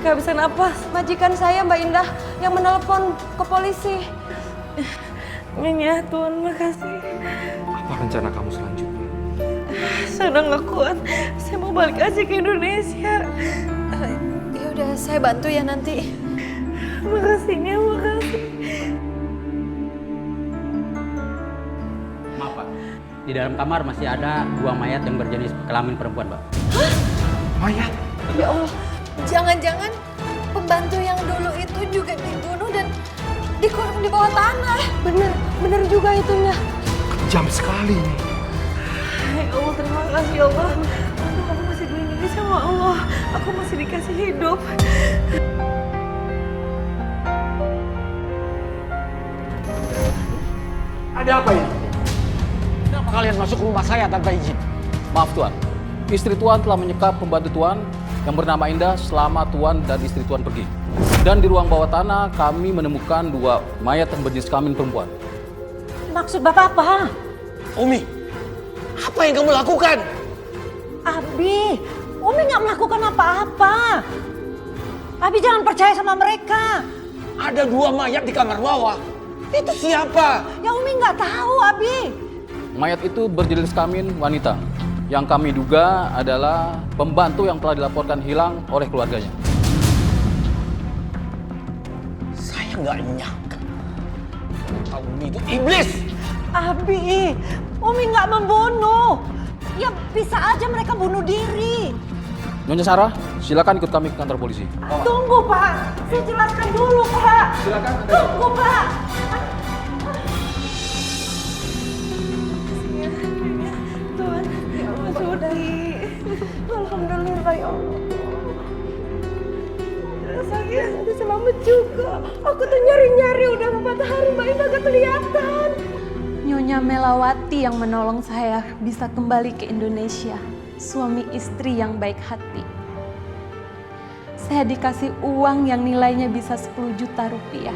A: kehabisan napas.
L: Majikan saya Mbak Indah yang menelepon ke polisi.
A: Nyonya, Tuhan makasih.
K: Apa rencana kamu selanjutnya?
A: Saya udah nggak kuat. Saya mau balik aja ke Indonesia. Ya udah, saya bantu ya nanti. Makasihnya, makasih.
M: Maaf Pak, di dalam kamar masih ada 2 mayat yang berjenis kelamin perempuan Pak.
A: Hah?
K: Mayat?
A: Ya Allah, jangan-jangan pembantu yang dulu itu juga dibunuh dan dikurung di bawah tanah.
L: Bener juga itunya.
K: Kejam sekali nih.
A: Ya Allah, terima kasih ya Allah. Untung aku masih dilindungi sama Allah. Aku masih dikasih hidup.
I: Ada apa ini? Kenapa kalian masuk rumah saya tanpa izin?
N: Maaf Tuan, istri Tuan telah menyekap pembantu Tuan yang bernama Indah selama Tuan dan istri Tuan pergi. Dan di ruang bawah tanah kami menemukan 2 mayat yang berjenis kelamin perempuan.
C: Maksud Bapak apa?
I: Umi, apa yang kamu lakukan?
C: Abi, Umi nggak melakukan apa-apa. Abi jangan percaya sama mereka.
I: Ada 2 mayat di kamar bawah. Itu siapa?
C: Ya Umi nggak tahu, Abi.
N: Mayat itu berjenis kelamin wanita yang kami duga adalah pembantu yang telah dilaporkan hilang oleh keluarganya.
I: Saya nggak nyangka. Umi itu iblis.
C: Abi, Umi nggak membunuh. Ya bisa aja mereka bunuh diri.
N: Nyonya Sarah, silakan ikut kami ke kantor polisi.
C: Tunggu Pak, saya jelaskan dulu Pak.
N: Silakan.
C: Tunggu Pak.
A: Tuhan, ya Allah.
L: Alhamdulillah ya Allah. Saya udah selamat juga. Aku tuh nyari-nyari udah 4 hari Mbak Indah gak kelihatan.
D: Nyonya Melawati yang menolong saya bisa kembali ke Indonesia. Suami istri yang baik hati. Saya dikasih uang yang nilainya bisa 10 juta rupiah.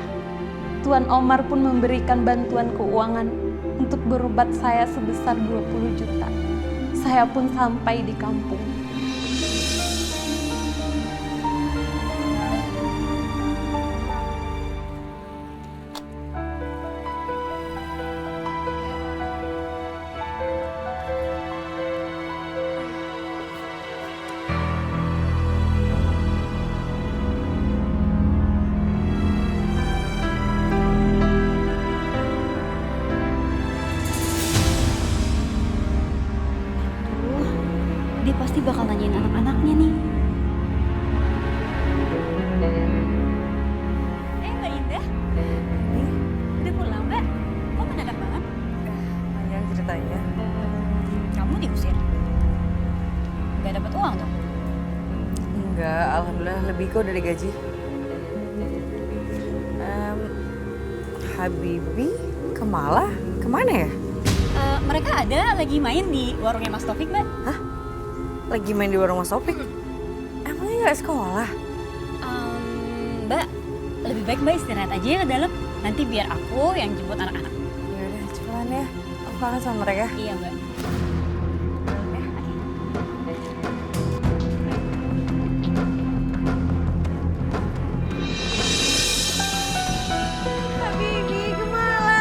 D: Tuan Omar pun memberikan bantuan keuangan untuk berobat saya sebesar 20 juta. Saya pun sampai di kampung.
H: Dia pasti bakal nanyain anak-anaknya nih. Mbak Indah? Udah pulang, Mbak? Kok mendadak banget?
B: Panjang ceritanya.
H: Kamu diusir? Gak dapet uang tuh?
B: Enggak, alhamdulillah lebih kok dari gaji. Habibi, Kemala, kemana ya?
H: Mereka ada lagi main di warungnya Mas Taufik, Mbak.
B: Hah? Lagi main di warung Mas Taufik? Emangnya nggak sekolah?
H: Mbak, lebih baik Mbak istirahat aja ya ke dalam. Nanti biar aku yang jemput anak-anak.
B: Ya udah, cepetan ya. Aku kangen sama mereka.
H: Iya, Mbak.
B: Habibi, Kemala.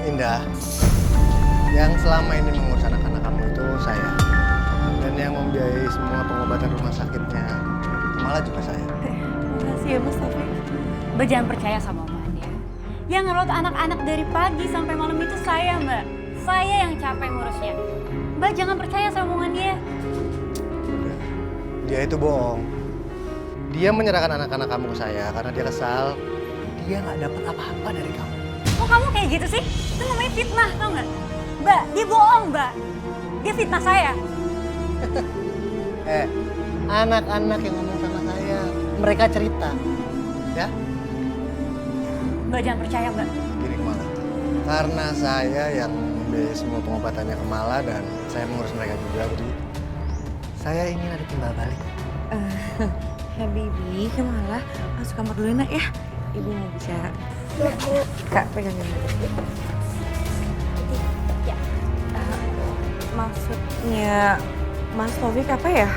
E: Indah, yang selama ini mengurus anak-anak kamu itu saya. Dan yang membiayai semua pengobatan rumah sakitnya malah juga saya.
H: Makasih ya Mas Taufik. Mbak jangan percaya sama Mbak ya. Yang ngerawat anak-anak dari pagi sampai malam itu saya, Mbak. Saya yang capek ngurusnya. Mbak jangan percaya sama omongan dia.
E: Dia itu bohong. Dia menyerahkan anak-anak kamu ke saya karena dia kesal. Dia nggak dapat apa-apa dari kamu.
H: Kok kamu kayak gitu sih? Itu namanya fitnah, tau nggak? Mbak, dia bohong, Mbak. Dia fitnah saya.
E: Anak-anak yang ngomong sama saya, mereka cerita, ya?
H: Mbak jangan percaya, Mbak.
E: Gini Kemala, karena saya yang membiayai semua pengobatannya Kemala dan saya mengurus mereka juga, jadi saya ingin ada timbal balik.
B: Habibi, Kemala, masuk kamar dulu nak ya. Ibu mau bicara. Kak, pegangin dulu.
H: Ya.
B: Maksudnya Mas Taufik apa ya?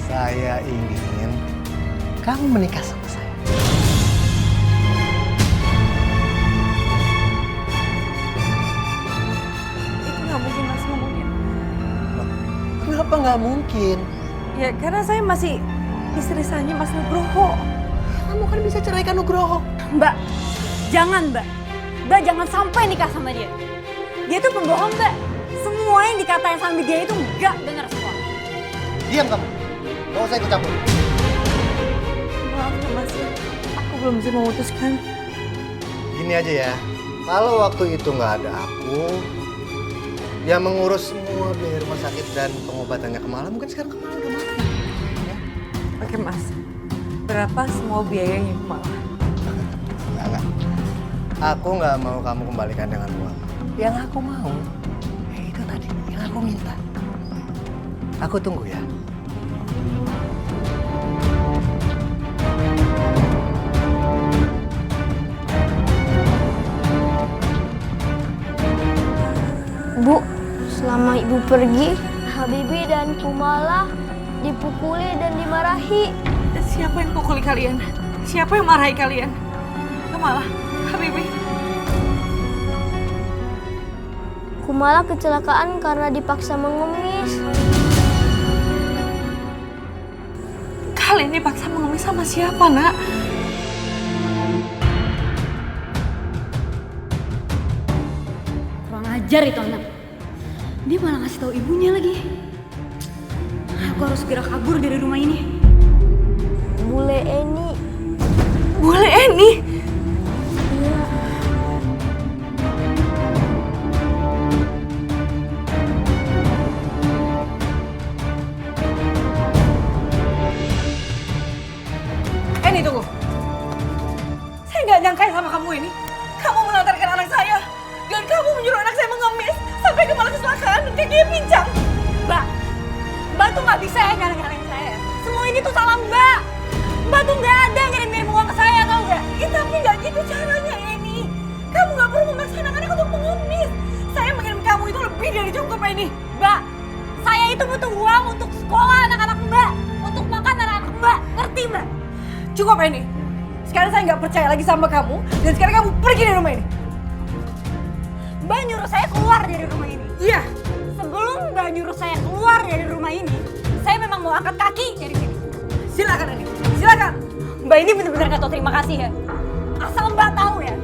E: Saya ingin kamu menikah sama saya.
B: Itu nggak mungkin Mas ngomongin.
E: Kenapa nggak mungkin?
B: Ya karena saya masih istri sahnya Mas Nugroho.
E: Kamu kan bisa ceraikan Nugroho.
H: Mbak, jangan Mbak. Mbak jangan sampai nikah sama dia. Dia tuh pembohong Mbak. Semua yang dikatain sama dia itu enggak benar semua.
E: Diam kamu. Gak usah ikut campur.
B: Maaf ya Mas, aku belum bisa memutuskan.
E: Gini aja ya, kalau waktu itu nggak ada aku, yang mengurus semua biaya rumah sakit dan pengobatannya Kemala, mungkin sekarang Kemala udah mati. Ya?
B: Oke Mas, berapa semua biayanya Kemala?
E: Enggak. Aku nggak mau kamu kembalikan dengan uang. Yang aku mau, ya itu tadi, yang aku minta. Aku tunggu ya.
G: Bu, selama ibu pergi, Habibi dan Kumala dipukuli dan dimarahi.
B: Siapa yang pukuli kalian? Siapa yang marahi kalian? Kemala, Habibi.
G: Kumala kecelakaan karena dipaksa mengemis.
B: Kalian dipaksa mengemis sama siapa, Nak?
H: Kurang ajar itu anak. Dia malah ngasih tahu ibunya lagi. Aku harus segera kabur dari rumah ini.
G: Bule Eni.
B: Bule Eni?
G: Iya.
A: Eni, tunggu. Saya nggak nyangka sama kamu ini. Kamu melantarkan anak saya. Dan kamu menyuruh anak saya mengemis sampai ke malah kecelakaan dan kakinya pincang. Mbak tuh nggak bisa ya nyalahin saya. Semua ini tuh salah Mbak. Mbak tuh nggak ada ngirim uang ke saya, tau nggak? Tapi nggak gitu caranya, Eni. Kamu nggak perlu memaksa anak-anak untuk mengemis. Saya mengirim kamu itu lebih dari cukup, Eni.
H: Mbak, saya itu butuh uang untuk sekolah anak-anak Mbak. Untuk makan anak-anak Mbak. Ngerti Mbak?
A: Cukup, Eni. Sekarang saya nggak percaya lagi sama kamu. Dan sekarang kamu pergi dari rumah ini.
H: Mbak nyuruh saya keluar dari rumah ini.
A: Iya.
H: Sebelum Mbak nyuruh saya keluar dari rumah ini, saya memang mau angkat kaki dari sini.
A: Silakan, Eni. Silakan.
H: Mbak ini benar-benar gak tahu terima kasih ya. Asal Mbak tahu ya,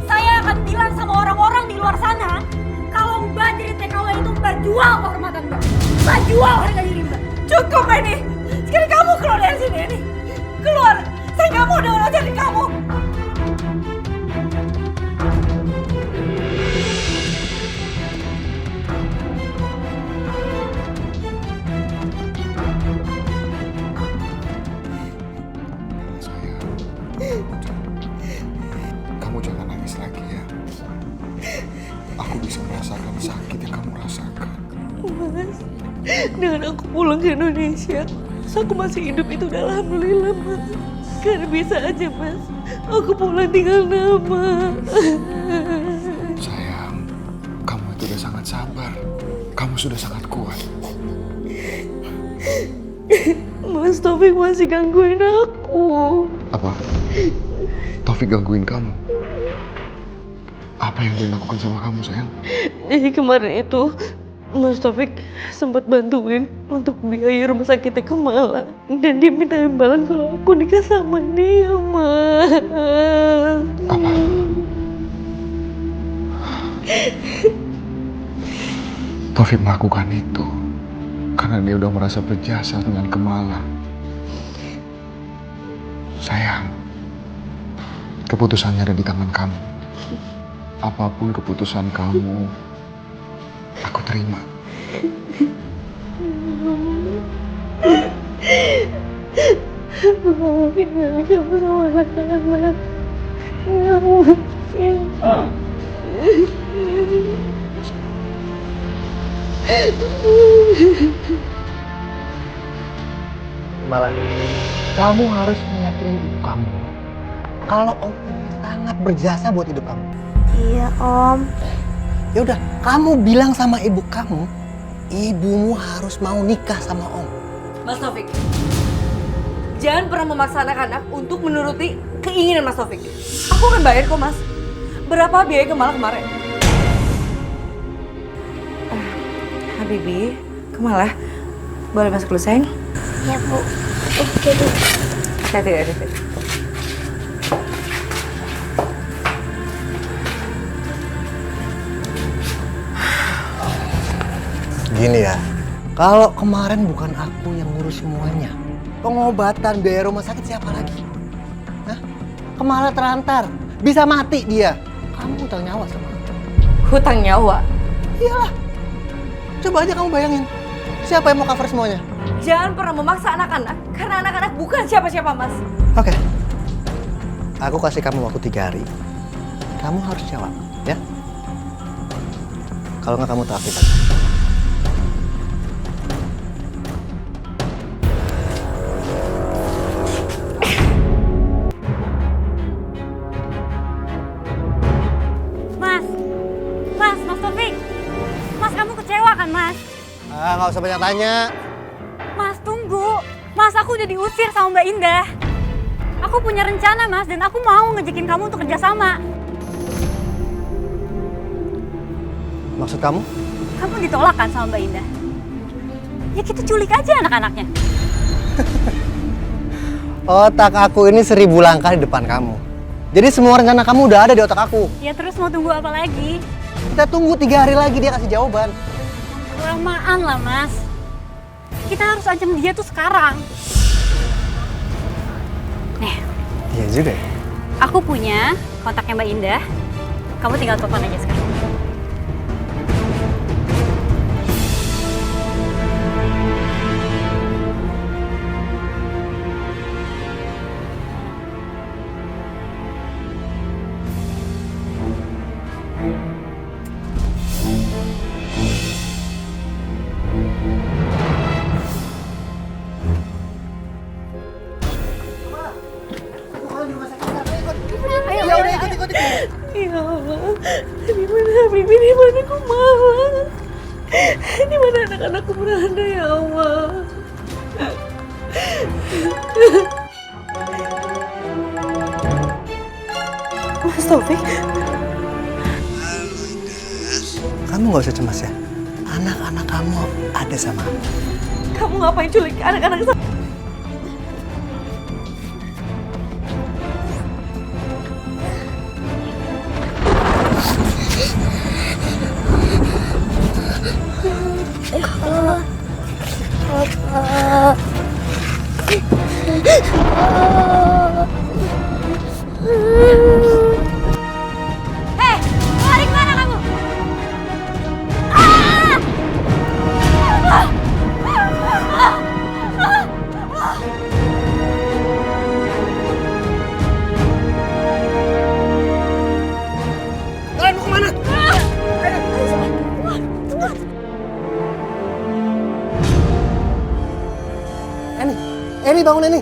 H: saya akan bilang sama orang-orang di luar sana kalau Mbak jadi TKW itu Mbak jual kehormatan Mbak. Mbak jual harga diri Mbak.
A: Cukup, Eni. Sekarang kamu keluar dari sini, Eni. Keluar. Saya nggak mau dengar dari kamu.
F: Kamu jangan nangis lagi ya. Aku bisa merasakan sakit yang kamu rasakan.
A: Mas, dengan aku pulang ke Indonesia, aku masih hidup itu udah alhamdulillah, Mas. Karena bisa aja, Mas. Aku pulang tinggal nama.
F: Sayang, kamu itu udah sangat sabar. Kamu sudah sangat kuat.
A: Mas Taufik masih gangguin aku.
F: Apa? Taufik gangguin kamu? Apa yang dia lakukan sama kamu, sayang?
A: Jadi kemarin itu Mas Taufik sempat bantuin untuk biaya rumah sakitnya ke Malang. Dan dia minta imbalan kalau aku nikah sama dia, Mas.
F: Apa? Taufik melakukan itu karena dia udah merasa berjasa dengan Kemala. Sayang, keputusannya ada di tangan kamu. Apapun keputusan kamu, aku terima.
A: Aku mungkin gak ketemu sama anak-anak. Gak mungkin.
E: Malah, kamu harus meyakini ibu kamu. Kalau Om ini sangat berjasa buat hidup kamu.
G: Iya, Om.
E: Ya udah, kamu bilang sama ibu kamu, ibumu harus mau nikah sama Om.
A: Mas Taufik, jangan pernah memaksa anak-anak untuk menuruti keinginan Mas Taufik. Aku akan bayar kok, Mas. Berapa biaya ke Malang kemarin? Habibi, ke Malang. Boleh masuk dulu, sayang?
G: Ya, Bu. Oke, Bu.
A: Hati-hati.
E: Gini ya, kalau kemarin bukan aku yang ngurus semuanya, pengobatan, biaya rumah sakit siapa lagi? Hah? Kemala terlantar, bisa mati dia. Kamu hutang nyawa sama aku.
A: Hutang nyawa?
E: Iyalah. Coba aja kamu bayangin, siapa yang mau cover semuanya?
A: Jangan pernah memaksa anak-anak, karena anak-anak bukan siapa-siapa, Mas.
E: Oke. Aku kasih kamu waktu 3 hari. Kamu harus jawab, ya? Kalau nggak kamu tak aktifkan.
H: Mas Taufik. Mas, kamu kecewa kan, Mas?
E: Nggak usah banyak tanya.
H: Mas, tunggu. Mas, aku udah diusir sama Mbak Indah. Aku punya rencana, Mas, dan aku mau ngejakin kamu untuk kerjasama.
E: Maksud kamu?
H: Kamu ditolak kan sama Mbak Indah? Ya kita culik aja anak-anaknya.
E: Otak aku ini 1000 langkah di depan kamu. Jadi semua rencana kamu udah ada di otak aku.
H: Ya terus mau tunggu apa lagi?
E: Kita tunggu 3 hari lagi dia kasih jawaban.
H: Kelamaan lah, Mas. Kita harus ancam dia tuh sekarang. Nih,
E: Iya juga ya.
H: aku punya kontaknya Mbak Indah. Kamu tinggal telepon aja sekarang.
E: Ya udah ikut.
A: Ya Allah, di mana Habibie, di mana Kumala? Di mana anak-anakku berada ya Allah? Mas Taufik,
E: Kamu nggak usah cemas ya. Anak-anak kamu ada sama aku.
A: kamu ngapain culik anak-anak saya?
H: Hei, lari kemana kamu?
E: Kalian mau kemana? Eni bangun Eni.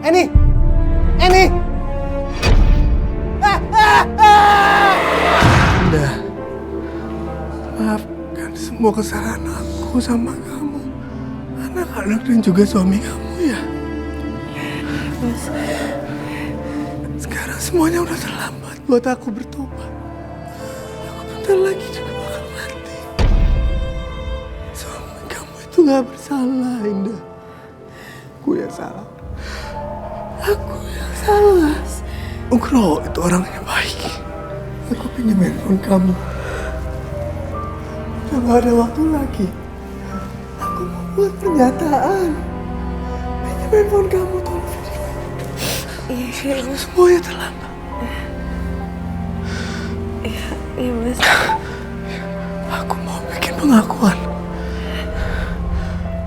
E: Eni. Udah. Maafkan semua kesalahan aku sama kamu, anak-anak dan juga suami kamu ya. Sekarang semuanya udah terlambat buat aku bertobat. Aku bentar lagi juga bakal mati. Suami kamu itu gak bersalah, Indah. Aku yang salah. Nugroho itu orangnya baik. Aku pinjam handphone kamu. Udah gak ada waktu lagi. Aku mau buat pernyataan. Pinjam handphone kamu, tolong video. Sebelum semuanya terlambat.
A: Iya Mas.
E: Aku mau bikin pengakuan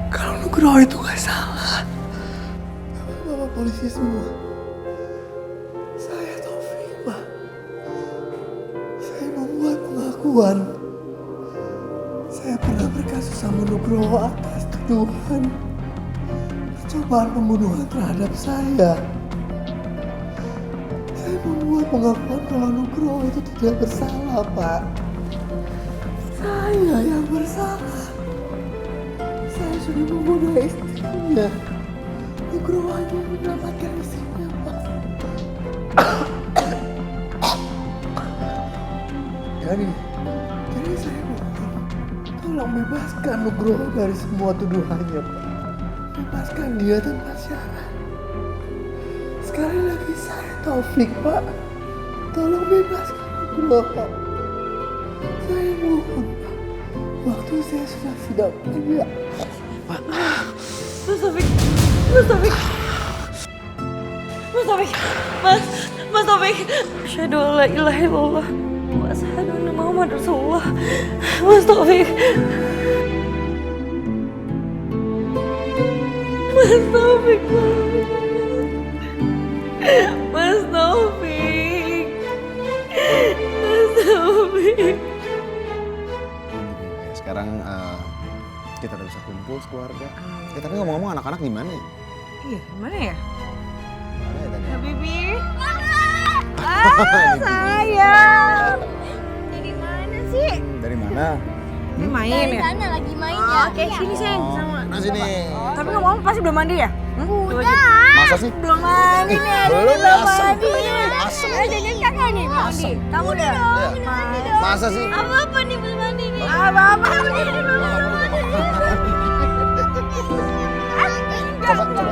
E: kalau Nugroho itu gak salah. Bapak polisi semua. Saya Taufik, Pak. Saya membuat pengakuan. Saya pernah berkasus sama Nugroho atas tuduhan percobaan pembunuhan terhadap saya. Saya membuat pengakuan kalau Nugroho itu tidak bersalah, Pak. Saya yang bersalah. Saya sudah membunuh istrinya. Nugroho hanya menyelamatkan istrinya, Pak. Jadi saya mohon, tolong bebaskan Nugroho dari semua tuduhannya, Pak. Bebaskan dia tanpa syarat. Sekali lagi saya Taufik, Pak. Tolong bebaskan Nugroho. Saya mohon, Pak. Waktu saya sudah tidak banyak. Pak.
A: Mas Taufik. Mas Taufik. Asyhadu an la ilaha illallah wa asyhadu anna Muhammadar Rasulullah. Mas Taufik. Mas Taufik.
F: Sekarang kita udah bisa kumpul sekeluarga. Tapi ngomong-ngomong anak-anak di mana ya?
C: Iya, gimana ya?
F: Mana ya tadi?
C: Habibie. Sayang.
G: Dari mana sih?
F: Dari mana?
C: Ini main
G: Dari
C: ya?
G: sana lagi main ya.
C: Oke, sini sayang sama.
F: Nah sini.
C: Tapi ngomong pasti belum mandi ya?
G: Udah.
F: Masa sih?
C: Belum mandi nih.
F: Belum,
C: belum
F: asem.
C: mandi.
F: Asem.
C: Jangan kakak nih belum mandi. Kamu udah?
F: Masa sih?
G: Apa nih belum mandi nih?
C: Apa-apa.
F: Coba.